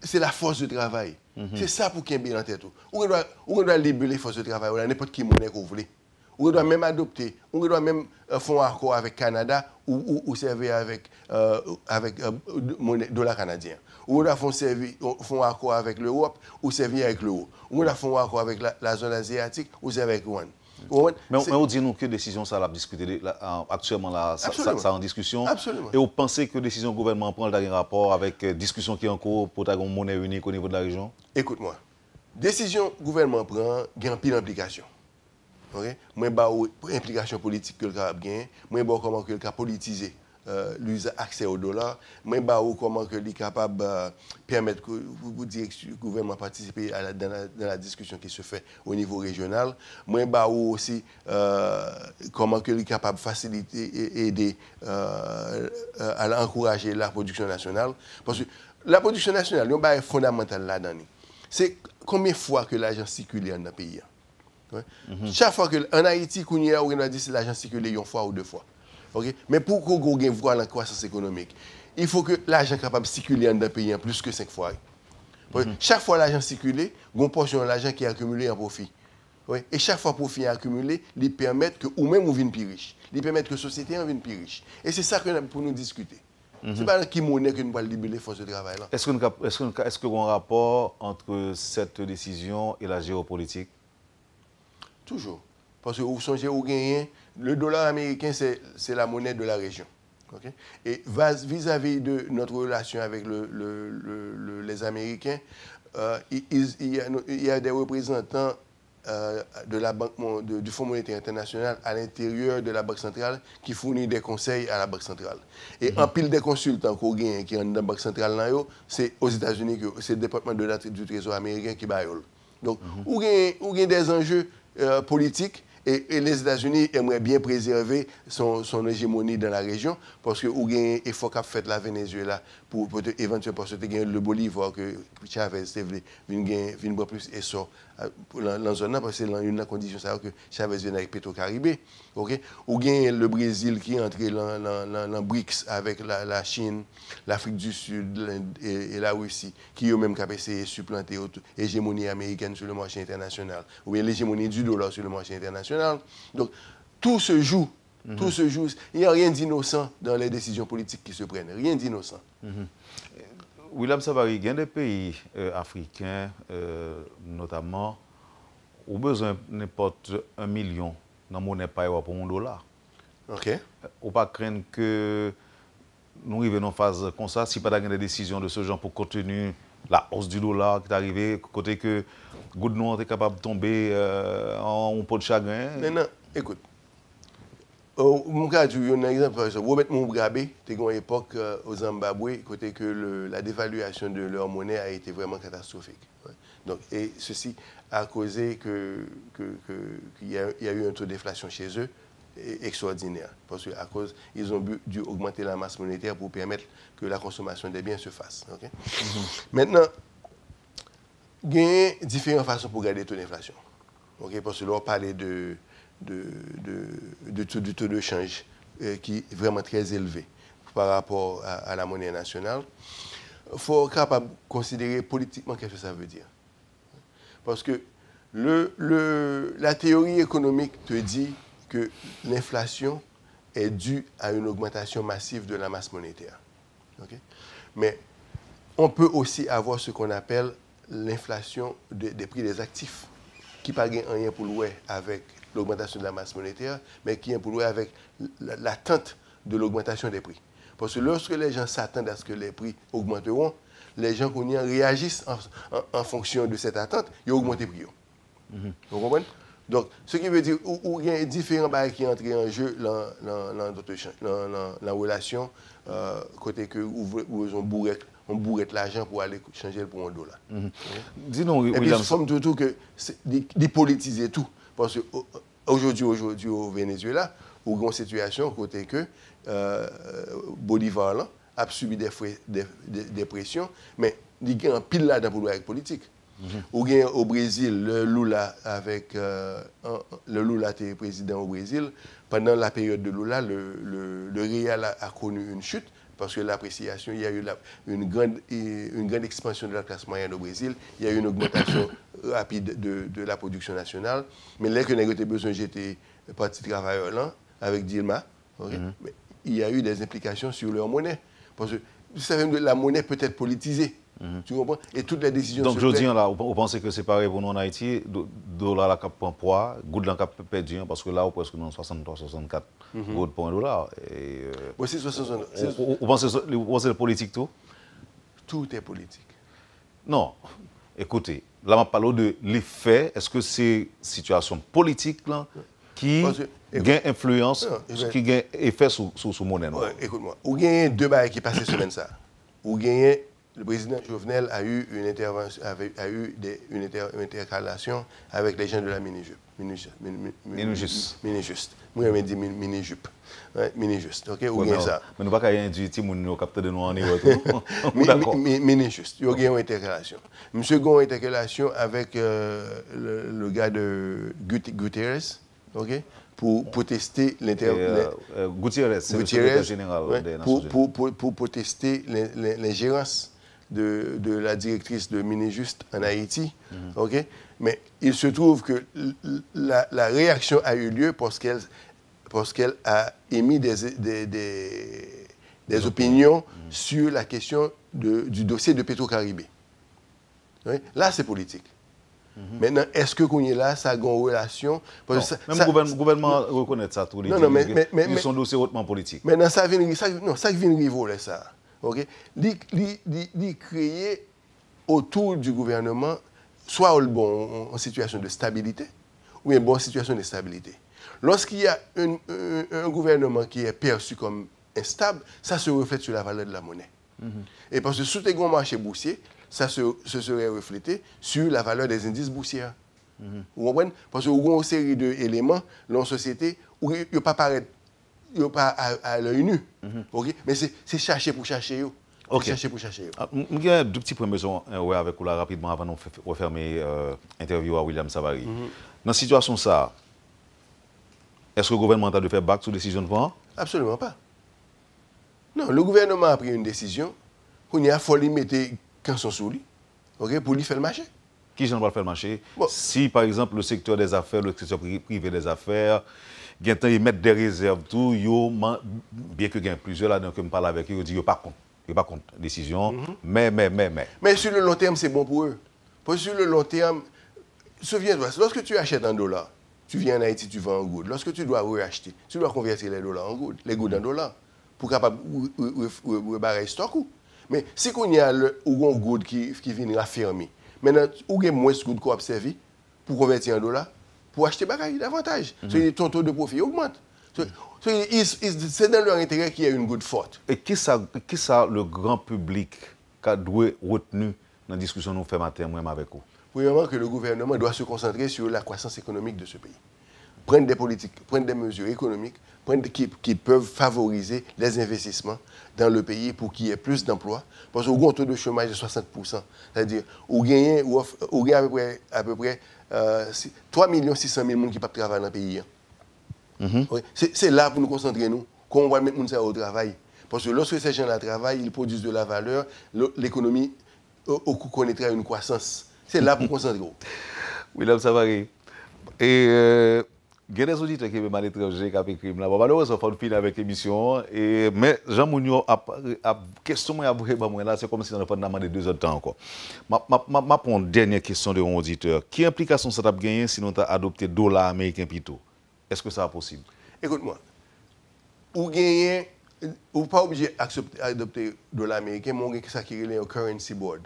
[SPEAKER 3] c'est la force de travail. C'est ça pour qu'il y ait bien en tête. On doit libérer la force de travail, ou n'importe qui monnaie qu'on voulait. On doit même adopter, on doit même faire un accord avec le Canada ou servir avec dollar canadien. On doit faire un accord avec l'Europe ou servir avec l'euro. On doit faire un accord avec la zone asiatique ou servir avec l'Ouane.
[SPEAKER 2] Mais on dit nous que décision ça l'a discuté actuellement là, ça en discussion.
[SPEAKER 3] Absolument.
[SPEAKER 2] Et vous pensez que décision du gouvernement prend un rapport avec discussion qui est en cours pour avoir une monnaie unique au niveau de la région?
[SPEAKER 3] Écoute-moi, décision du gouvernement prend, il y a une pile d'implications. Okay? Moi, j'ai une implication politique que le cap gagne, moi, j'ai comment que le cap politisé l'accès au dollar. Moi, comment que est capable de permettre que vous dire que le gouvernement participe dans la discussion qui se fait au niveau régional. Moi, aussi comment que est capable de faciliter et aider à encourager la production nationale. Parce que la production nationale, est fondamentale là-dedans. C'est combien de fois que l'argent circule dans le pays? Chaque fois que en Haïti, on a dit que l'argent circule une fois ou deux fois. Okay? Mais pour qu'on ait voir la croissance économique, il faut que l'argent soit capable de circuler dans le pays plus que 5 fois. Chaque fois que l'argent circule, il y a une portion de l'argent qui est accumulé en profit. Et chaque fois que le profit est accumulé, il permet que ou même on vienne plus riche. Il permet que la société en vienne plus riche. Et c'est ça qu'on a pour nous discuter. Ce n'est pas qui monnaie que nous allons libérer les forces de travail.
[SPEAKER 2] Est-ce qu'il y a un rapport entre cette décision et la géopolitique?
[SPEAKER 3] Toujours. Parce que vous songez au gain, le dollar américain, c'est la monnaie de la région. Okay? Et vis-à-vis de notre relation avec les Américains, il y a des représentants de la banque, du Fonds monétaire international à l'intérieur de la Banque centrale qui fournit des conseils à la Banque centrale. Et en pile des consultants qui sont dans la Banque centrale, c'est aux États-Unis, c'est le département du Trésor américain qui baille. Donc, il y a des enjeux politiques. Et les États-Unis aimeraient bien préserver son hégémonie dans la région parce que il faut qu'a fait la Venezuela pour éventuellement parce que le Bolivar que Chavez vient plus et sort dans la zone parce que c'est une condition que Chavez vient avec Petro-Caribé. Okay? Ou bien le Brésil qui est entré dans BRICS avec la Chine, l'Afrique du Sud et la Russie qui eux-mêmes ont essayé de supplanter l'hégémonie américaine sur le marché international ou bien l'hégémonie du dollar sur le marché international. Donc, tout se joue. Tout se joue. Il n'y a rien d'innocent dans les décisions politiques qui se prennent. Rien d'innocent.
[SPEAKER 2] William Savary, il y a des pays africains, notamment, ont besoin de n'importe 1 million dans la monnaie pour $1.
[SPEAKER 3] OK.
[SPEAKER 2] On ne pas craindre que nous arrivions en phase comme ça, si pas des décisions de ce genre pour contenir la hausse du dollar qui est arrivée, côté que Goudnon est capable de tomber en pot de chagrin.
[SPEAKER 3] Non, écoute. Mon cas, il y a un exemple, Robert Mugabe, c'était une époque au Zimbabwe, côté que la dévaluation de leur monnaie a été vraiment catastrophique. Ouais. Donc, et ceci a causé qu'il y a eu un taux d'inflation chez eux extraordinaire. Parce qu'ils ont dû augmenter la masse monétaire pour permettre que la consommation des biens se fasse. Okay? Maintenant, il y a différentes façons pour garder le taux d'inflation. Okay? Parce que là, on parlait du taux de change qui est vraiment très élevé par rapport à la monnaie nationale. Il faut être capable de considérer politiquement qu'est-ce que ça veut dire. Parce que la théorie économique te dit que l'inflation est due à une augmentation massive de la masse monétaire. Okay? Mais on peut aussi avoir ce qu'on appelle l'inflation des prix des actifs, qui n'a rien pour louer avec l'augmentation de la masse monétaire, mais qui est pour louer avec l'attente de l'augmentation des prix. Parce que lorsque les gens s'attendent à ce que les prix augmenteront, les gens réagissent en fonction de cette attente, ils augmentent les prix. Vous comprenez? Donc, ce qui veut dire qu'il y a différents barrières qui entrent en jeu dans la relation, côté que on bourrette l'argent pour aller changer pour $1.
[SPEAKER 2] Dis-nous,
[SPEAKER 3] et puis, il faut surtout que dépolitiser tout. Parce qu'aujourd'hui, au Venezuela, il y a une situation côté que Bolivar a subi des pressions, mais il y a un pile là dans le avec politique. Ou bien au Brésil, le Lula était président au Brésil. Pendant la période de Lula, le Real a connu une chute parce que l'appréciation, il y a eu une grande expansion de la classe moyenne au Brésil. Il y a eu une augmentation rapide de la production nationale. Mais là que nous avons besoin de jeter le Parti travailleur là, avec Dilma, mais il y a eu des implications sur leur monnaie. Parce que vous savez, la monnaie peut être politisée. Tu comprends? Et toutes les décisions.
[SPEAKER 2] Donc, je dis, là, vous pensez que c'est pareil pour nous en Haïti, dollar la cap prend poids, goud la cap perdu, parce que là, presque dans 63-64 goud pour $1.
[SPEAKER 3] Aussi 60.
[SPEAKER 2] Vous pensez le politique tout?
[SPEAKER 3] Tout est politique.
[SPEAKER 2] Non. Écoutez, là, on parle de l'effet. Est-ce que c'est situation politique là, qui gagne influence, qui gagne effet sur monnaie.
[SPEAKER 3] Écoute-moi, ou gagne deux bails qui passent semaine ça. Ou gagne le président Jovenel a eu une intervention, une intercalation avec les gens de la Minijust. Moi, je dis Minijup. Minijust. OK, ou bien ça.
[SPEAKER 2] Mais nous pas qu'à induire tout le monde capter de nous en D'accord.
[SPEAKER 3] Minijust. Il y a une intercalation. Monsieur Gon intercalation avec le gars de Guterres, OK, pour protester
[SPEAKER 2] Gutiérrez, c'est le secrétaire général des Nations Unies.
[SPEAKER 3] Pour protester l'ingérence de la directrice de Minijust en Haïti. OK? Mais il se trouve que la réaction a eu lieu parce qu'elle a émis des opinions sur la question du dossier de Petro-Caribé. Oui? Là, c'est politique. Maintenant, est-ce que qu'on est là, ça a une relation?
[SPEAKER 2] Le gouvernement reconnaît ça, tous les ils sont dossiers hautement politiques.
[SPEAKER 3] Maintenant, ça vient rivoler ça. OK? Li créer autour du gouvernement soit en situation de stabilité ou une bonne situation de stabilité. Lorsqu'il y a un gouvernement qui est perçu comme instable, ça se reflète sur la valeur de la monnaie. Et parce que sous les grands marchés boursiers, ça se serait reflété sur la valeur des indices boursiers. Vous comprenez? Parce qu'il y a une série d'éléments dans la société où il n'y a pas paraître, il n'y a pas à l'œil nu. Okay? Mais c'est chercher pour chercher. Chercher pour chercher.
[SPEAKER 2] Il y a deux petits points besoin avec vous là rapidement avant de refermer l'interview à William Savary. Dans cette situation, ça, est-ce que le gouvernement a de faire back sur la décision de prendre?
[SPEAKER 3] Absolument pas. Non, le gouvernement a pris une décision qu'on y a fallu mettre canson sous lui, okay, pour lui faire le marché.
[SPEAKER 2] Qui j'en va faire le marché? Bon. Si par exemple le secteur des affaires, le secteur privé des affaires, ils mettent des réserves, tout, bien que il y ait plusieurs là, donc je parle avec eux, ils disent pas contre. Il n'y a pas contre décision, mais.
[SPEAKER 3] Mais sur le long terme, c'est bon pour eux. Parce que sur le long terme, souviens-toi, lorsque tu achètes en dollars, tu viens en Haïti, tu vends en goud. Lorsque tu dois racheter, tu dois convertir les dollars en goud, les goudes en dollars, pour capable de barrer stock. Mais si on y a un goud qui vient raffermi, maintenant, où il y a moins de goud qu'on observe pour convertir en dollars, pour acheter bagaille davantage. Ton taux de profit augmente. C'est dans leur intérêt qu'il y ait une goutte forte.
[SPEAKER 2] Et qui ça le grand public a dû retenir dans la discussion que nous faisons matin avec vous?
[SPEAKER 3] Premièrement, que le gouvernement doit se concentrer sur la croissance économique de ce pays. Prendre des politiques, prendre des mesures économiques qui peuvent favoriser les investissements dans le pays pour qu'il y ait plus d'emplois. Parce qu'au taux de chômage de 60%, c'est-à-dire on gagne à peu près 3 600 000 personnes qui ne peuvent pas travailler dans le pays. Okay. C'est là pour nous concentrer, qu'on va mettre ça au travail. Parce que lorsque ces gens-là travaillent, ils produisent de la valeur, l'économie connaîtra une croissance. C'est là pour concentrer.
[SPEAKER 2] William Savary. Et il y a des auditeurs qui sont à l'étranger qui ont écrit. Malheureusement, il faut finir avec l'émission. Mais Jean Mounio, la question que je c'est comme si on n'a pas demandé 2 heures de temps encore. Je prends une dernière question de mon auditeur. Quelle implication ça a gagné si nous avons adopté le dollar américain plutôt? Est-ce que ça est possible?
[SPEAKER 3] Écoute-moi, ou gagner, ou pas obligé d'adopter le dollar américain, mais on a ça qui est un currency board.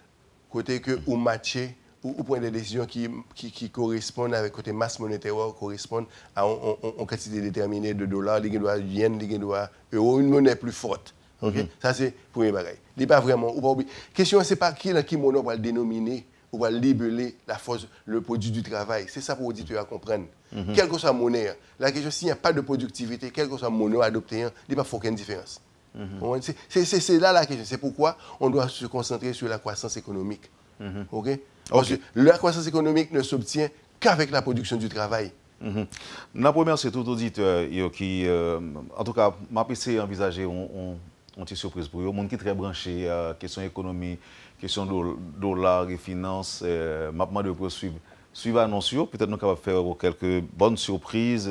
[SPEAKER 3] Côté que ou matcher, ou prendre des décisions qui correspondent avec côté masse monétaire, correspondent à une quantité déterminée de dollars, des dollars yen, des dollars euros, une monnaie plus forte. Okay? Ça c'est pour les bagailles. Il pas vraiment, ou pas obligé. Question c'est pas qui monnaie va le dénominer. On va libeller la force, le produit du travail. C'est ça pour l'auditeur à comprendre. Quelle que soit la monnaie, la question, s'il n'y a pas de productivité, quelle que soit la monnaie adoptée, il n'y a pas aucune différence. C'est là la question. C'est pourquoi on doit se concentrer sur la croissance économique. Parce que la croissance économique ne s'obtient qu'avec la production du travail.
[SPEAKER 2] La première, c'est tout auditeur qui, en tout cas, m'a essayé d'envisager une petite surprise pour eux. Le monde qui est très branché, question économie, question dollars et finances, maintenant de suivre l'annonce, peut-être nous sommes capables de faire quelques bonnes surprises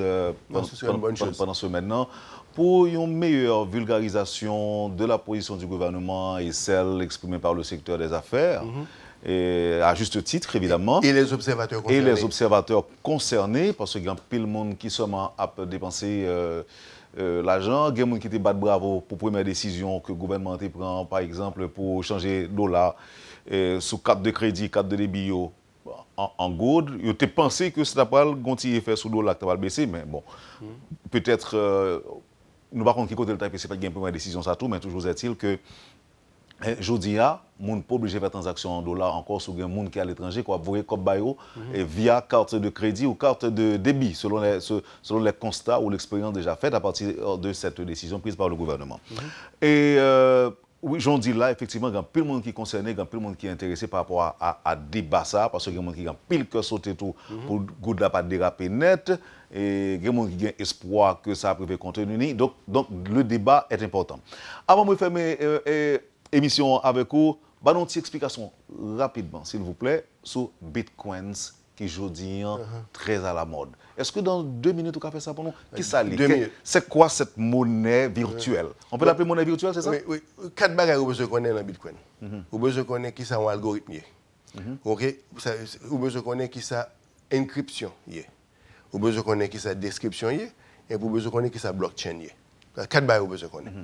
[SPEAKER 2] pendant ce maintenant pour une meilleure vulgarisation de la position du gouvernement et celle exprimée par le secteur des affaires, et à juste titre évidemment.
[SPEAKER 3] Et les observateurs concernés.
[SPEAKER 2] Et les observateurs concernés, parce qu'il y a pile de monde qui sont à dépenser l'argent, il y a des gens qui te battent bravo pour la première décision que le gouvernement prend, par exemple, pour changer le dollar sous carte de crédit, carte de débit. en gourde, ils ont pensé que ça pas le fait sous l'eau là que va baisser, mais bon, peut-être, nous par contre qui côté le type, c'est pas une première décision ça tout, mais toujours est-il que aujourd'hui, les gens pas obligé de faire transaction en dollars encore sur les gens qui sont à l'étranger, quoi, vous voyez comme bayo via carte de crédit ou carte de débit, selon les constats ou l'expérience déjà faite à partir de cette décision prise par le gouvernement. Et oui, j'en dis là, effectivement, il y a plein de monde qui est concerné, il y a plein de monde qui est intéressé par rapport à débat ça, parce qu'il y a des gens qui ont pile que sauter tout pour que la pas déraper net, et il y a des gens qui ont espoir que ça prive contenu. Donc, le débat est important. Avant de faire mes émissions avec vous, bah, une petite explication rapidement, s'il vous plaît, sur Bitcoins qui aujourd'hui très à la mode. Est-ce que dans 2 minutes, vous pouvez faire ça pour nous? Qui ça lit? C'est quoi cette monnaie virtuelle? On peut l'appeler monnaie virtuelle, c'est ça?
[SPEAKER 3] Oui. 4 bagages que vous connaissez dans Bitcoin. Vous besoin connaître qui ça un algorithme. OK? Vous besoin connaître qui ça encryption. Vous besoin connaître qui ça description. Et vous besoin connaître qui ça blockchain. 4 bagages vous besoin connaître.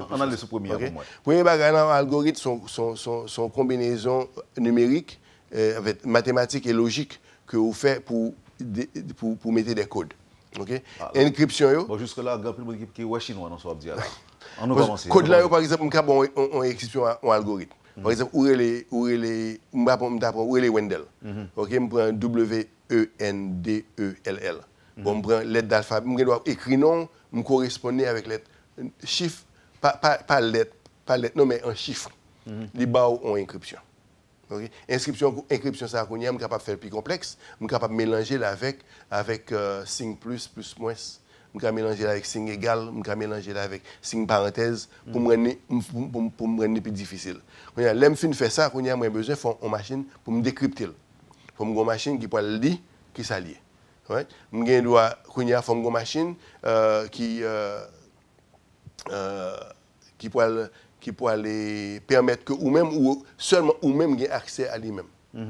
[SPEAKER 2] On a le premier pour moi.
[SPEAKER 3] Premier bagage dans l'algorithme sont combinaisons numériques avec mathématiques et logiques que vous faites pour mettre des codes. OK? Encryption.
[SPEAKER 2] Bon, jusque-là, il y a plus de monde qui est chinois dans ce qu'on dire là. On nous commence.
[SPEAKER 3] Code là, par exemple, on encryption en algorithme. Par exemple, où est les Wendell. OK, je prends W-E-N-D-E-L-L. Bon, je prends lettre d'alphabet, je dois écrire non, je correspondre avec lettre chiffre, pas lettre, non, mais un chiffre. Les bas ont encryption. Okay? Encryption, ça, je suis capable de faire plus complexe. Je suis capable de mélanger avec signe plus, moins. Je suis capable de mélanger avec signe égal. Je suis capable de mélanger avec signe parenthèse pour me rendre plus difficile. Quand je fais ça, j'ai besoin d'une machine pour me décrypter. Il faut une machine qui peut le dire qui s'allie. Ouais? Je dois faire une machine qui peut aller permettre que seulement ou même ait accès à lui-même.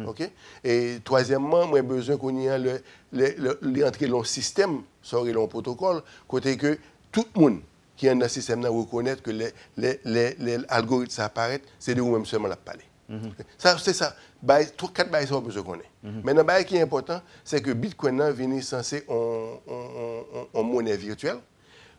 [SPEAKER 3] Okay? Et troisièmement, moi j'ai besoin qu'on y ait l'entrée dans le système, sur le protocole, côté que tout le monde qui est dans le système reconnaît que les algorithmes apparaissent, c'est de vous-même seulement la parler. Ça, c'est ça. 4 bails sont besoin qu'on ait. Maintenant, ce qui est important, c'est que Bitcoin est censé en monnaie virtuelle,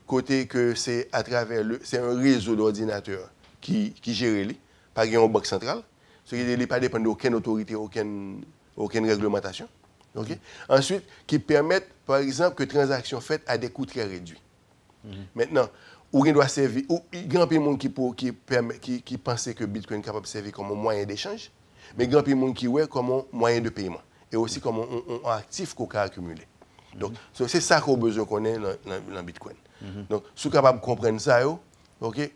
[SPEAKER 3] côté que c'est à travers c'est un réseau d'ordinateurs qui gère lui, pas une banque centrale, ce qui n'est pas dépend d'aucune autorité, aucune réglementation. Okay? Ensuite, qui permettent, par exemple, que transactions faites à des coûts très réduits. Maintenant, où il doit servir, il y a un peu de monde qui pensait que Bitcoin est capable de servir comme un moyen d'échange, mais il y a un peu de monde qui voit comme un moyen de paiement et aussi comme un actif qu'on peut accumuler. Donc, c'est ça qu'on a besoin qu'on ait dans Bitcoin. Donc, si vous êtes capable de comprendre ça, okay,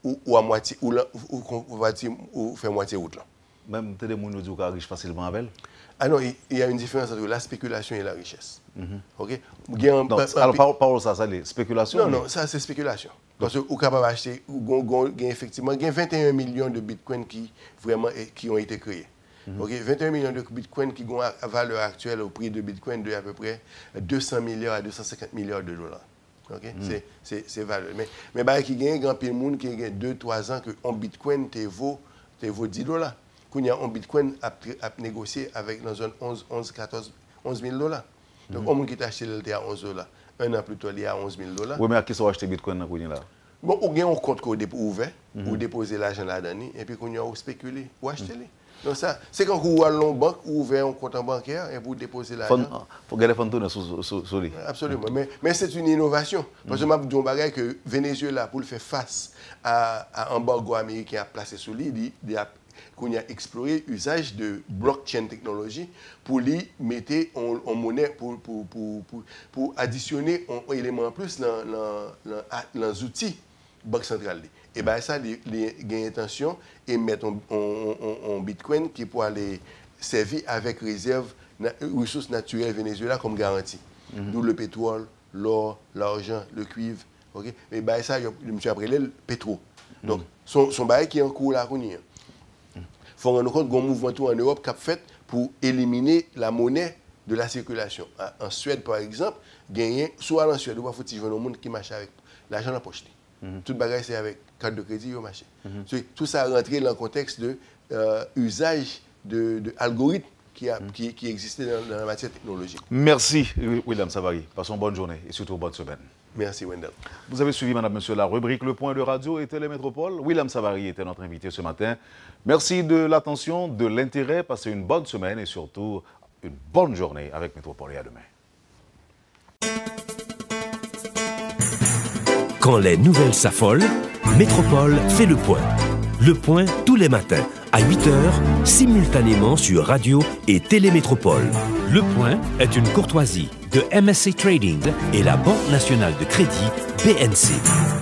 [SPEAKER 3] ou à moitié, ou faire moitié route là.
[SPEAKER 2] Même des gens qui sont riches facilement avec.
[SPEAKER 3] Ah non, il y a une différence entre la spéculation et la richesse. OK?
[SPEAKER 2] Alors, parole ça, c'est spéculation?
[SPEAKER 3] Non, ça c'est spéculation. Parce que vous êtes capable d'acheter, effectivement, il y a 21 millions de bitcoins qui ont été créés. Okay? 21 millions de bitcoins qui ont une valeur actuelle au prix de bitcoin de à peu près 200 milliards à 250 milliards de dollars. Okay? C'est valeur. Mais il y a un grand pays de monde qui a 2-3 ans que un bitcoin te vaut $10. Quand il y a un bitcoin à négocier avec dans la zone 11 000 dollars. Donc, on qui t'a acheté le à 11 $. Un an plus tôt, il y a 11 000 $.
[SPEAKER 2] Oui, mais à qui sont acheté bitcoin dans là?
[SPEAKER 3] Bon, on a un compte ouvert, ou déposer l'argent là-dedans, et puis qu'on a spéculé, ou acheter. Donc ça, c'est quand vous allez en banque, ou ouvert un compte bancaire, et vous déposez l'argent.
[SPEAKER 2] Il faut garder le fonds sur lui.
[SPEAKER 3] Absolument, mais c'est une innovation. Parce que je me dis que Venezuela, pour le faire face à un embargo américain placé sur lui, qu'on a exploré l'usage de blockchain technologie pour lui mettre en monnaie, pour additionner un élément en plus dans les outils banque centrale. Et bien ça, il y a intention de mettre en bitcoin qui pourra aller servir avec réserve ressources naturelles Venezuela comme garantie. D'où le pétrole, l'or, l'argent, le cuivre. Okay? Et bien ça, je me suis appelé le pétro. Donc, son bail qui est en cours là, il faut rendre compte qu'un mouvement tout en Europe qui a fait pour éliminer la monnaie de la circulation. En Suède, par exemple, soit en Suède, il faut que un monde qui marche avec l'argent dans la poche. Tout le bagage, c'est avec carte de crédit, marché. Tout ça rentré dans le contexte de usage d'algorithmes qui existait dans la matière technologique.
[SPEAKER 2] Merci, William Savary. Passons bonne journée et surtout bonne semaine.
[SPEAKER 3] Merci, Wendell.
[SPEAKER 2] Vous avez suivi, madame, monsieur, la rubrique Le Point de Radio et Télémétropole. William Savary était notre invité ce matin. Merci de l'attention, de l'intérêt. Passez une bonne semaine et surtout une bonne journée avec Métropole et à demain.
[SPEAKER 1] Quand les nouvelles s'affolent, Métropole fait le point. Le point tous les matins à 8h, simultanément sur Radio et Télémétropole. Le point est une courtoisie de MSC Trading et la Banque nationale de crédit BNC.